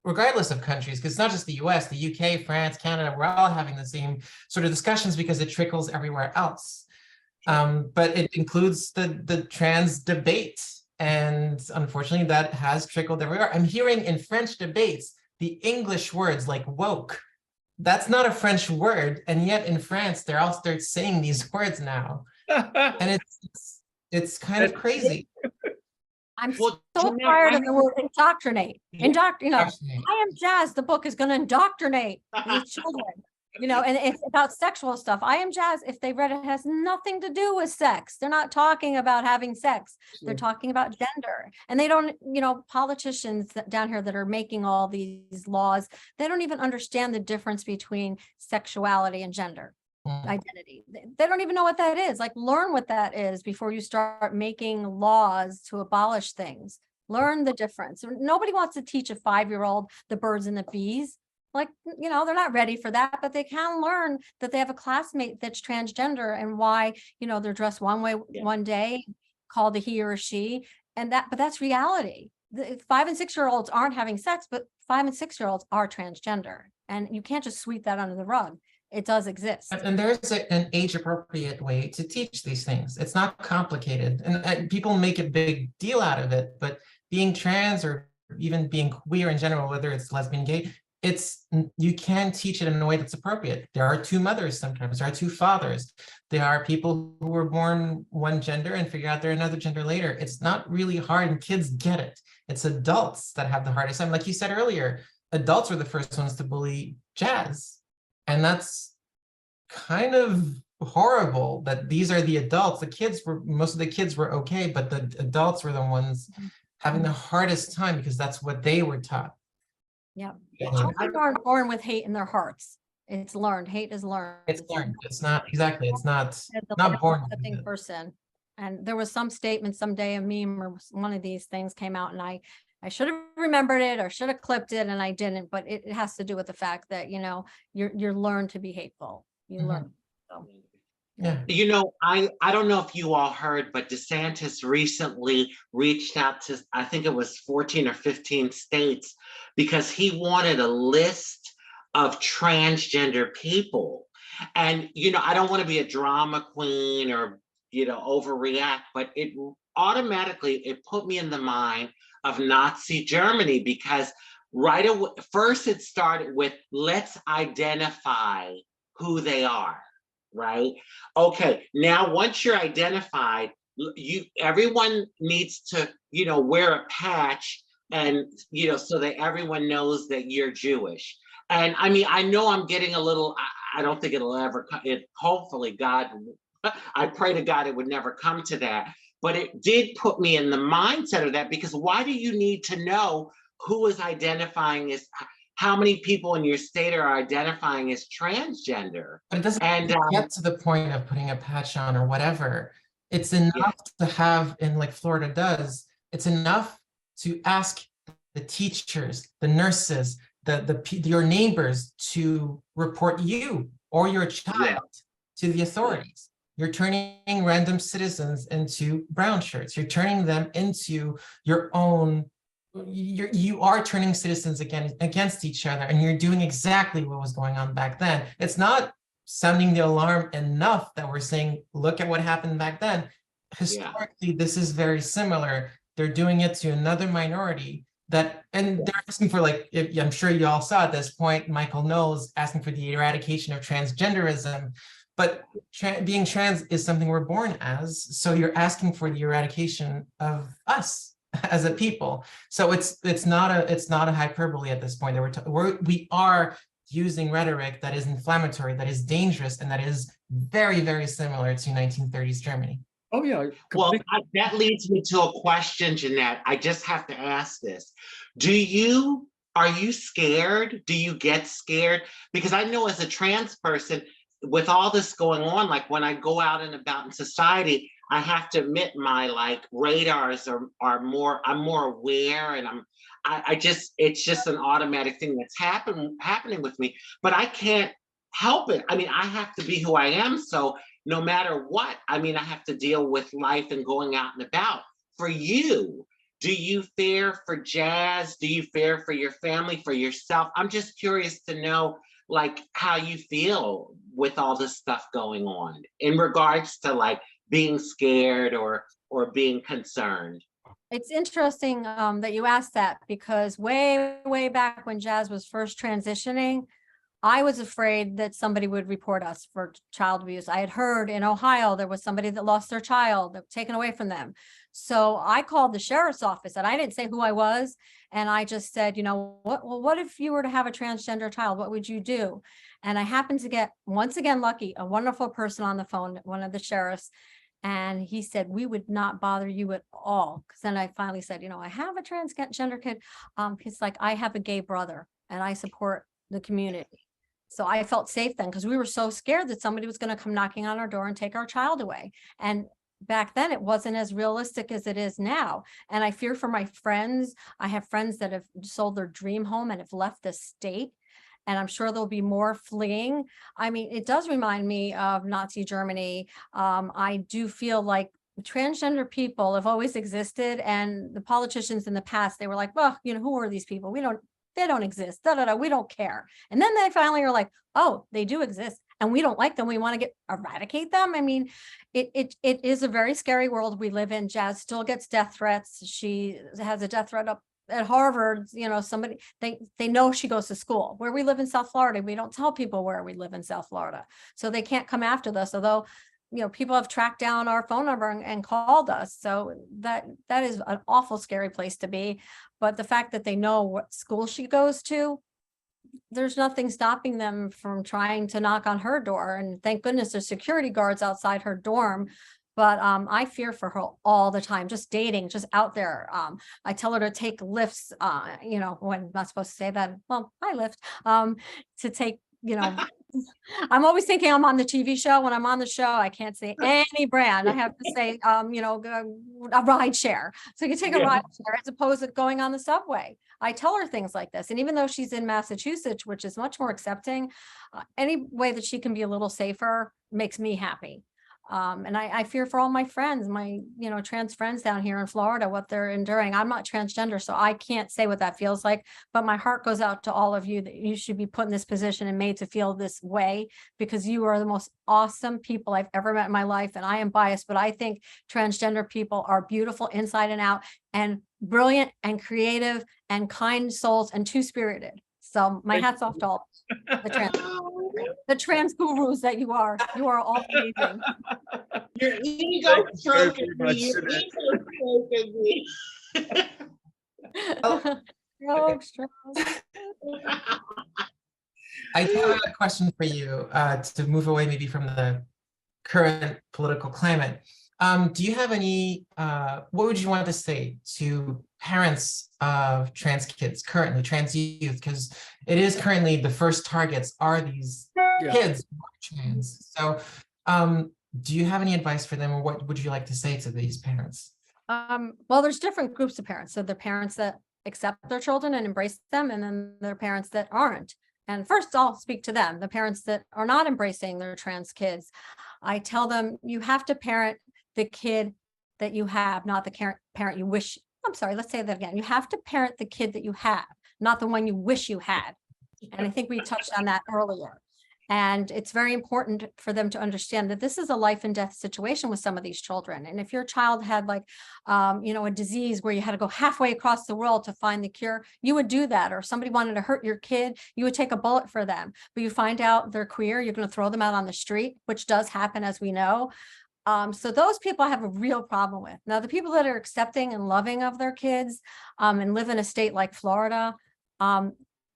regardless of countries, because it's not just the US, the UK, France, Canada, we're all having the same sort of discussions because it trickles everywhere else. But it includes the trans debate. And unfortunately, that has trickled everywhere. I'm hearing in French debates, the English words like woke. That's not a French word. And yet in France, they're all start saying these words now. And it's kind of crazy. I'm Well, so Jeanette, tired I of the word indoctrinate. Yeah. Indoctrinate. I Am Jazz, the book is going to indoctrinate these children, and it's about sexual stuff. I Am Jazz, if they read it, has nothing to do with sex. They're not talking about having sex. They're talking about gender. And they don't, politicians down here that are making all these laws, they don't even understand the difference between sexuality and gender identity. They don't even know what that is. Like, learn what that is before you start making laws to abolish things. Learn the difference. Nobody wants to teach a 5-year-old the birds and the bees. Like, they're not ready for that, but they can learn that they have a classmate that's transgender and why, they're dressed one way one day, called a he or a she, but that's reality. The 5 and 6-year-olds aren't having sex, but 5 and 6-year-olds are transgender, and you can't just sweep that under the rug. It does exist. And there's an age-appropriate way to teach these things. It's not complicated. And people make a big deal out of it, but being trans or even being queer in general, whether it's lesbian, gay, you can teach it in a way that's appropriate. There are 2 mothers sometimes, there are 2 fathers. There are people who were born one gender and figure out they're another gender later. It's not really hard and kids get it. It's adults that have the hardest time. Like you said earlier, adults were the first ones to bully Jazz. And that's kind of horrible that these are the adults. Most of the kids were okay, but the adults were the ones having the hardest time because that's what they were taught. Yeah. Anyway, People aren't born with hate in their hearts. It's learned. Hate is learned. it's learned. It's not exactly. It's not The not born. accepting person. And there was some statement someday, a meme or one of these things came out, and I should have remembered it or should have clipped it, and I didn't. But it has to do with the fact that you're learned to be hateful. You learn. So. Yeah. I don't know if you all heard, but DeSantis recently reached out to, I think it was 14 or 15 states, because he wanted a list of transgender people. And, I don't want to be a drama queen or, overreact, but it put me in the mind of Nazi Germany, because right away, first it started with, let's identify who they are. Right? Okay, now once you're identified, everyone needs to, wear a patch and, so that everyone knows that you're Jewish. And I mean, I know I'm getting a little, I don't think it'll ever come, hopefully God, I pray to God it would never come to that. But it did put me in the mindset of that, because why do you need to know who is identifying as, how many people in your state are identifying as transgender? But it doesn't get to the point of putting a patch on or whatever. It's enough to have, in like Florida does, it's enough to ask the teachers, the nurses, your neighbors to report you or your child to the authorities. You're turning random citizens into brown shirts. You're turning them into your own. You are turning citizens against each other, and you're doing exactly what was going on back then. It's not sounding the alarm enough that we're saying, look at what happened back then. Historically, this is very similar. They're doing it to another minority and they're asking for, like, I'm sure you all saw at this point, Michael Knowles asking for the eradication of transgenderism. But being trans is something we're born as. So you're asking for the eradication of us as a people. So it's not a hyperbole at this point that we are using rhetoric that is inflammatory, that is dangerous, and that is very, very similar to 1930s Germany. Oh yeah. Well, that leads me to a question, Jeanette. I just have to ask this. Are you scared? Do you get scared? Because I know as a trans person, with all this going on, like when I go out and about in society, I have to admit my radars are more, I'm more aware, and it's just an automatic thing that's happening with me. But I can't help it. I mean, I have to be who I am. So no matter what, I mean, I have to deal with life and going out and about. For you, do you fear for Jazz? Do you fear for your family, for yourself? I'm just curious to know, like, how you feel with all this stuff going on in regards to like being scared or being concerned. It's interesting that you asked that, because way back when Jazz was first transitioning, I was afraid that somebody would report us for child abuse. I had heard in Ohio there was somebody that lost their child, that was taken away from them. So I called the sheriff's office, and I didn't say who I was. And I just said, you know, what if you were to have a transgender child? What would you do? And I happened to get, once again, lucky, a wonderful person on the phone, one of the sheriffs. And he said, we would not bother you at all. Because then I finally said, you know, I have a transgender kid. He's like, I have a gay brother and I support the community. So I felt safe then, because we were so scared that somebody was going to come knocking on our door and take our child away. And back then it wasn't as realistic as it is now. And I fear for my friends. I have friends that have sold their dream home and have left the state. And I'm sure there'll be more fleeing. I mean, it does remind me of Nazi Germany. I do feel like transgender people have always existed, and the politicians in the past, they were like, well, you know, who are these people? They don't exist. We don't care. And then they finally are like, oh, they do exist, and we don't like them. We want to eradicate them. I mean, it is a very scary world we live in. Jazz still gets death threats. She has a death threat up at Harvard. You know, somebody, they know she goes to school. Where we live in South Florida, we don't tell people where we live in South Florida, so they can't come after us. Although, you know, people have tracked down our phone number and called us. So that is an awful scary place to be. But the fact that they know what school she goes to, there's nothing stopping them from trying to knock on her door. And thank goodness there's security guards outside her dorm. But I fear for her all the time, just dating, just out there. I tell her to take lifts, you know, when I'm not supposed to say that. Well, I lift, to take, you know, I'm always thinking I'm on the TV show. When I'm on the show, I can't say any brand. I have to say, you know, a ride share. So you take a ride share as opposed to going on the subway. I tell her things like this. And even though she's in Massachusetts, which is much more accepting, any way that she can be a little safer makes me happy. And I fear for all my friends, my, you know, trans friends down here in Florida, what they're enduring. I'm not transgender, so I can't say what that feels like, but my heart goes out to all of you that you should be put in this position and made to feel this way, because you are the most awesome people I've ever met in my life. And I am biased, but I think transgender people are beautiful inside and out, and brilliant and creative and kind souls and two-spirited. So my hat's off to all the trans gurus that you are. You are all amazing. Your ego stroking me. Your ego stroking me. I do have a question for you to move away maybe from the current political climate. Do you have any, what would you want to say to parents of trans kids, currently trans youth? Because it is currently the first targets are these kids who are trans. So do you have any advice for them, or what would you like to say to these parents? Well, there's different groups of parents. So the parents that accept their children and embrace them, and then there are parents that aren't. And first, I'll speak to them, the parents that are not embracing their trans kids. I tell them, you have to parent the kid that you have, not the parent you wish. I'm sorry, let's say that again. You have to parent the kid that you have, not the one you wish you had. And I think we touched on that earlier. And it's very important for them to understand that this is a life and death situation with some of these children. And if your child had like, you know, a disease where you had to go halfway across the world to find the cure, you would do that. Or if somebody wanted to hurt your kid, you would take a bullet for them. But you find out they're queer, you're going to throw them out on the street, which does happen, as we know. So those people I have a real problem with. Now, the people that are accepting and loving of their kids and live in a state like Florida,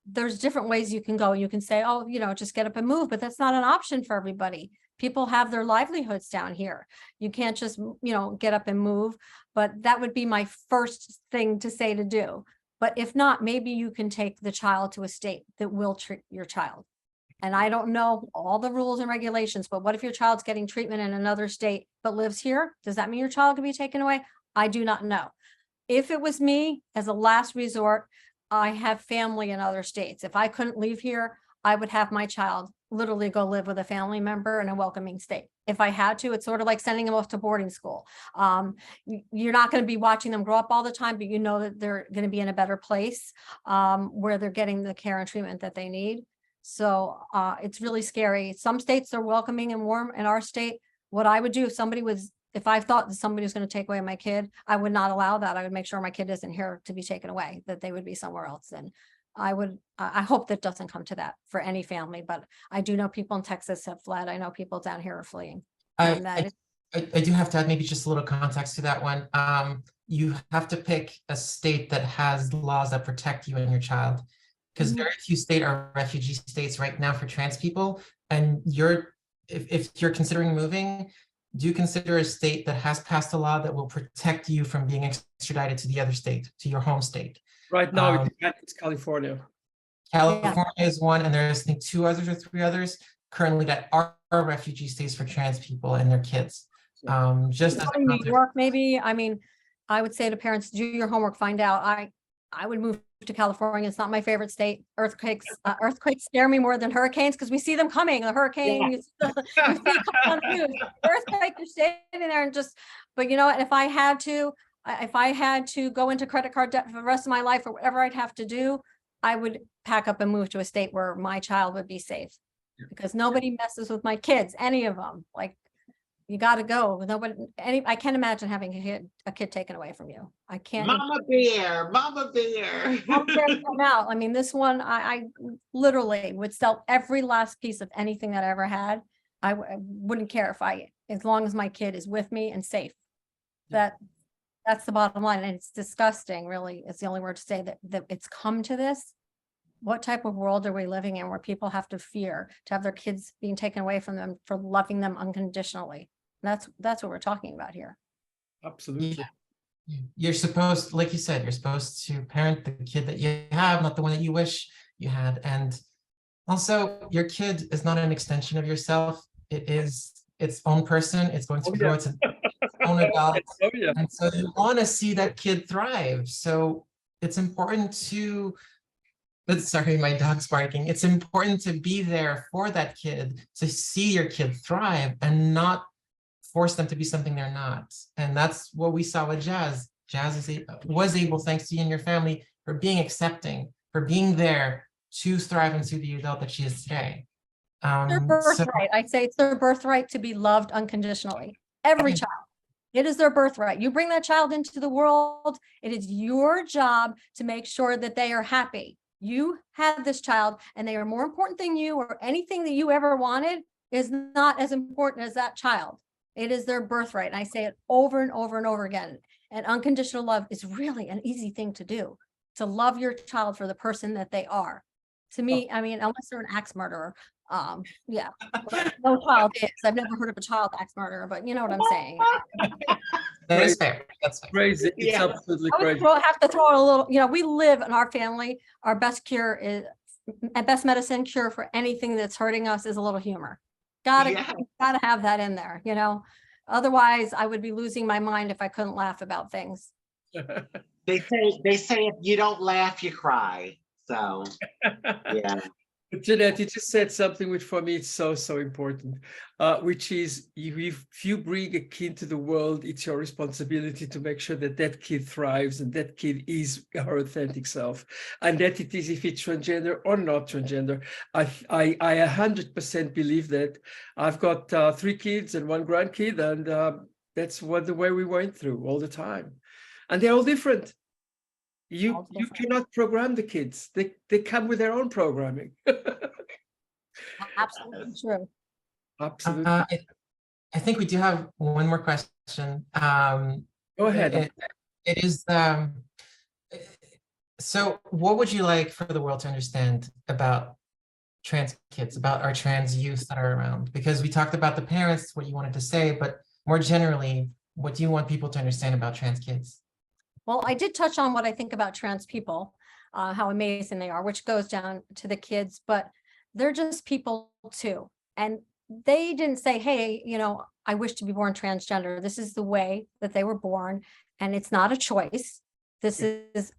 there's different ways you can go. You can say, oh, you know, just get up and move, but that's not an option for everybody. People have their livelihoods down here. You can't just, you know, get up and move, but that would be my first thing to say to do. But if not, maybe you can take the child to a state that will treat your child. And I don't know all the rules and regulations, but what if your child's getting treatment in another state but lives here? Does that mean your child can be taken away? I do not know. If it was me, as a last resort, I have family in other states. If I couldn't leave here, I would have my child literally go live with a family member in a welcoming state. If I had to, it's sort of like sending them off to boarding school. You're not going to be watching them grow up all the time, but you know that they're going to be in a better place where they're getting the care and treatment that they need. So it's really scary. Some states are welcoming and warm. In our state, what I would do if I thought that somebody was going to take away my kid, I would not allow that. I would make sure my kid isn't here to be taken away, that they would be somewhere else. And I hope that doesn't come to that for any family, but I do know people in Texas have fled. I know people down here are fleeing. And that I do have to add maybe just a little context to that one. You have to pick a state that has laws that protect you and your child, because very few states are refugee states right now for trans people. And if you're considering moving, do consider a state that has passed a law that will protect you from being extradited to the other state, to your home state. Right now, it's California. California is one, and there's I think 2 others or 3 others currently that are refugee states for trans people and their kids. Just as New York, maybe. I mean, I would say to parents, do your homework, find out. I would move to California. It's not my favorite state. Earthquakes scare me more than hurricanes because we see them coming. The hurricane, you see it coming on the news. Earthquake, you're standing there and just. But you know what? If I had to go into credit card debt for the rest of my life or whatever I'd have to do, I would pack up and move to a state where my child would be safe, because nobody messes with my kids, any of them. Like, you got to go. I can't imagine having a kid taken away from you. I can't. Mama bear, mama bear. Out. I mean, this one, I literally would sell every last piece of anything that I ever had. I wouldn't care as long as my kid is with me and safe. That's the bottom line. And it's disgusting, really. It's the only word to say that it's come to this. What type of world are we living in where people have to fear to have their kids being taken away from them for loving them unconditionally? That's what we're talking about here. Absolutely. Yeah. You're supposed, like you said, you're supposed to parent the kid that you have, not the one that you wish you had. And also, your kid is not an extension of yourself. It is its own person. It's going to grow its own adult. And so you want to see that kid thrive. So it's important to, sorry, my dog's barking. It's important to be there for that kid, to see your kid thrive and not force them to be something they're not. And that's what we saw with Jazz. Jazz was able, thanks to you and your family, for being accepting, for being there to thrive into the adult that she is today. Their birthright. I say it's their birthright to be loved unconditionally. Every child. It is their birthright. You bring that child into the world. It is your job to make sure that they are happy. You had this child and they are more important than you, or anything that you ever wanted is not as important as that child. It is their birthright. And I say it over and over and over again. And unconditional love is really an easy thing to do, to love your child for the person that they are. To me, I mean, unless they're an axe murderer, yeah, no child is. I've never heard of a child axe murderer, but you know what I'm saying. That is fair. That's fair. Crazy. It's absolutely crazy. I have to throw in a little, we live in our family. Our best best medicine cure for anything that's hurting us is a little humor. Gotta have that in there, Otherwise, I would be losing my mind if I couldn't laugh about things. They say if you don't laugh, you cry. So, yeah. Jeanette, you just said something which for me is so important, which is if you bring a kid to the world, it's your responsibility to make sure that that kid thrives and that kid is her authentic self, and that it is if it's transgender or not transgender. I 100% believe that. I've got 3 kids and 1 grandkid, and that's the way we went through all the time, and they're all different. You cannot program the kids. They come with their own programming. Absolutely true. Absolutely. I think we do have one more question. Go ahead. It is, so what would you like for the world to understand about trans kids, about our trans youth that are around? Because we talked about the parents, what you wanted to say, but more generally, what do you want people to understand about trans kids? Well, I did touch on what I think about trans people, how amazing they are, which goes down to the kids, but they're just people too. And they didn't say, hey, I wish to be born transgender. This is the way that they were born, and it's not a choice. This is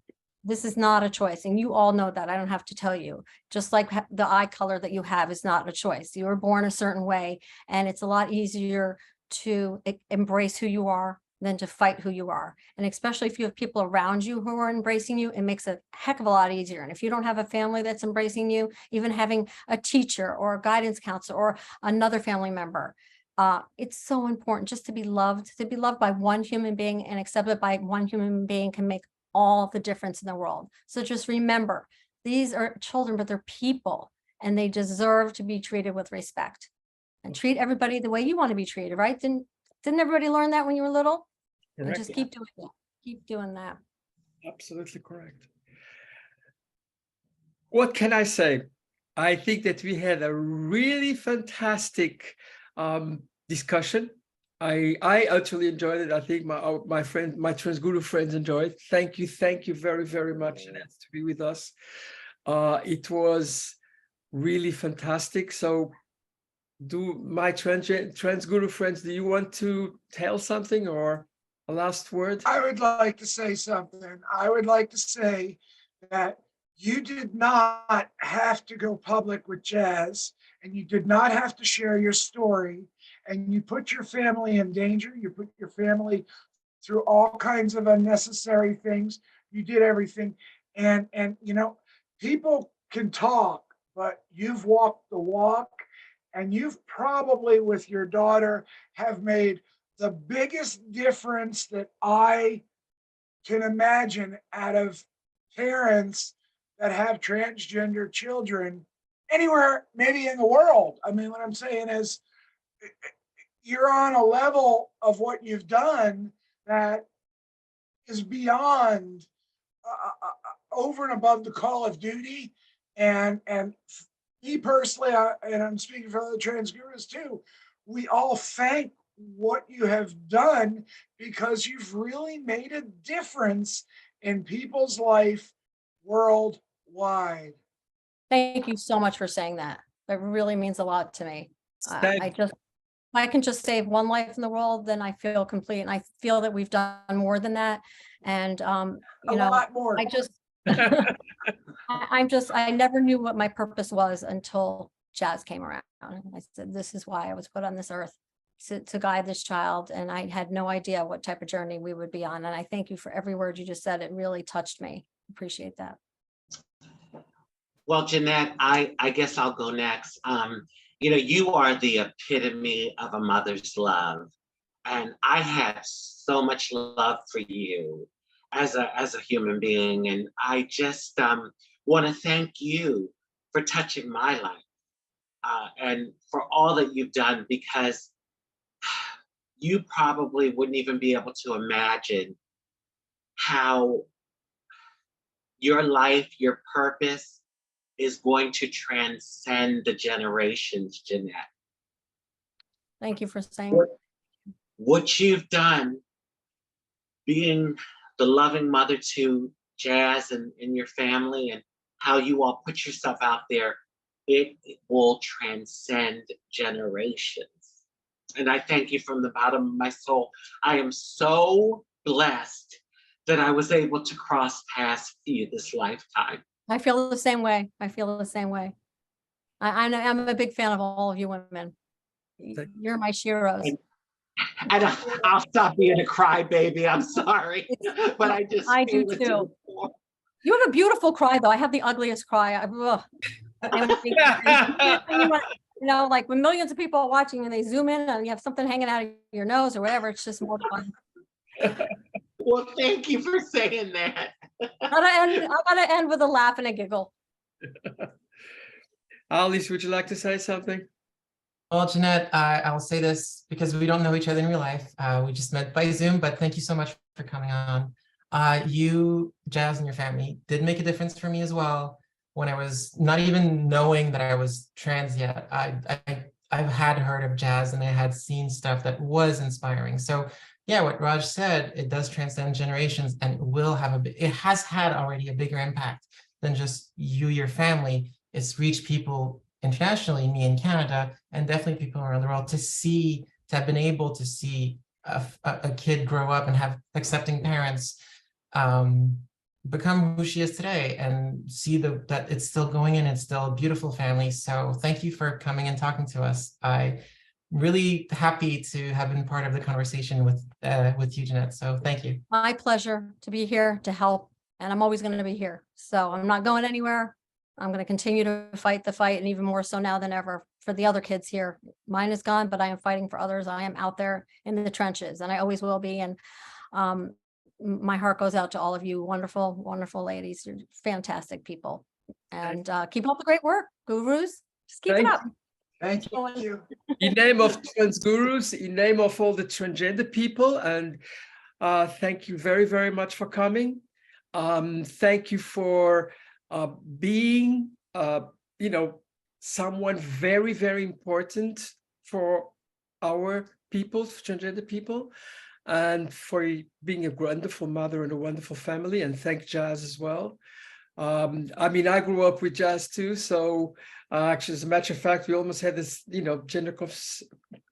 This is not a choice. And you all know that. I don't have to tell you. Just like the eye color that you have is not a choice. You were born a certain way, and it's a lot easier to embrace who you are than to fight who you are. And especially if you have people around you who are embracing you, it makes it a heck of a lot easier. And if you don't have a family that's embracing you, even having a teacher or a guidance counselor or another family member, it's so important just to be loved by one human being and accepted by one human being can make all the difference in the world. So just remember, these are children, but they're people, and they deserve to be treated with respect. And treat everybody the way you want to be treated, right? Didn't everybody learn that when you were little? And Correct. just keep doing that. Keep doing that. Absolutely correct. What can I say? I think that we had a really fantastic discussion. I actually enjoyed it. I think my friend, my Transguru friends enjoyed it. Thank you very, very much, Jeanette, to be with us. It was really fantastic. So do my Transguru friends, do you want to tell something or a last word? I would like to say something. I would like to say that you did not have to go public with Jazz, and you did not have to share your story, and you put your family in danger. You put your family through all kinds of unnecessary things. You did everything. And you know, people can talk, but you've walked the walk, and you've probably with your daughter have made the biggest difference that I can imagine out of parents that have transgender children anywhere, maybe in the world. I mean, what I'm saying is you're on a level of what you've done that is beyond over and above the call of duty. And me personally, and I'm speaking for other trans gurus too, we all thank what you have done because you've really made a difference in people's life worldwide. Thank you so much for saying that. That really means a lot to me. If I can just save one life in the world, then I feel complete. And I feel that we've done more than that. And, you know, lot more. I never knew what my purpose was until Jazz came around. I said, this is why I was put on this earth, to guide this child. And I had no idea what type of journey we would be on. And I thank you for every word you just said. It really touched me. Appreciate that. Well, Jeanette, I guess I'll go next. You know, you are the epitome of a mother's love. And I have so much love for you as a human being. And I just want to thank you for touching my life and for all that you've done, because you probably wouldn't even be able to imagine how your life, your purpose is going to transcend the generations, Jeanette. Thank you for saying what you've done, being the loving mother to Jazz and your family, and how you all put yourself out there, it will transcend generations. And I thank you from the bottom of my soul. I am so blessed that I was able to cross paths with you this lifetime. I feel the same way. I feel the same way. I'm a big fan of all of you women. You're my sheroes. And I'll stop being a crybaby. I'm sorry, but I do too. You have a beautiful cry, though. I have the ugliest cry. You know, like when millions of people are watching and they zoom in and you have something hanging out of your nose or whatever, it's just more fun. Well, thank you for saying that. I gotta end with a laugh and a giggle. Alice, would you like to say something? Well, Jeanette, I'll say this because we don't know each other in real life. We just met by Zoom, but thank you so much for coming on. You, Jazz, and your family did make a difference for me as well. When I was not even knowing that I was trans yet, I've had heard of Jazz and I had seen stuff that was inspiring. So yeah, what Raj said, it does transcend generations, and it has had already a bigger impact than just you, your family. It's reached people internationally, me in Canada, and definitely people around the world, to have been able to see a kid grow up and have accepting parents. become who she is today and see that it's still going and it's still a beautiful family. So thank you for coming and talking to us. I really happy to have been part of the conversation with you, Jeanette. So thank you. My pleasure to be here to help, and I'm always going to be here. So I'm not going anywhere. I'm going to continue to fight the fight, and even more so now than ever for the other kids here. Mine is gone, but I am fighting for others. I am out there in the trenches, and I always will be. And my heart goes out to all of you wonderful, wonderful ladies. You're fantastic people. And keep up the great work, gurus. Just keep it up. Thank you. In name of Trans Gurus, in name of all the transgender people, and thank you very, very much for coming. Thank you for being, someone very, very important for our people, transgender people, and for being a wonderful mother and a wonderful family. And thank Jazz as well. I grew up with Jazz too, so actually, as a matter of fact, we almost had this,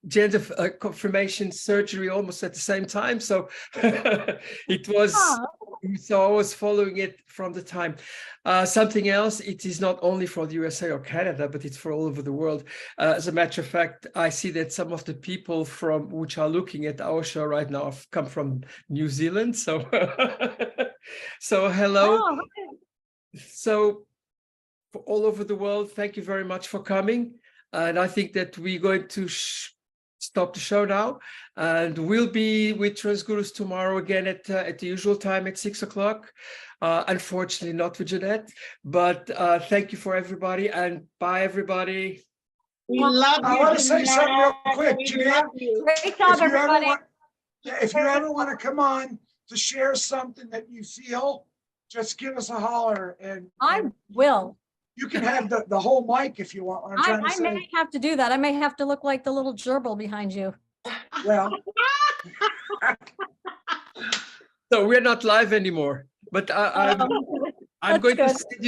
gender confirmation surgery almost at the same time. So it was, so I was following it from the time. Something else, it is not only for the USA or Canada, but it's for all over the world. As a matter of fact, I see that some of the people from which are looking at our show right now have come from New Zealand. So, so hello. Oh, So for all over the world, thank you very much for coming. And I think that we're going to stop the show now. And we'll be with Transgurus tomorrow again at the usual time at 6 o'clock. Unfortunately, not with Jeanette, but thank you for everybody, and bye, everybody. We love you. I want to say Jeanette. something real quick, We Jeanette. love you. great job, everybody. If you ever want to come on to share something that you feel, just give us a holler, and I will. you can have the whole mic if you want. What I'm trying to I say. may have to do that. I may have to look like the little gerbil behind you. Well, So we're not live anymore, but I'm That's going to good. send you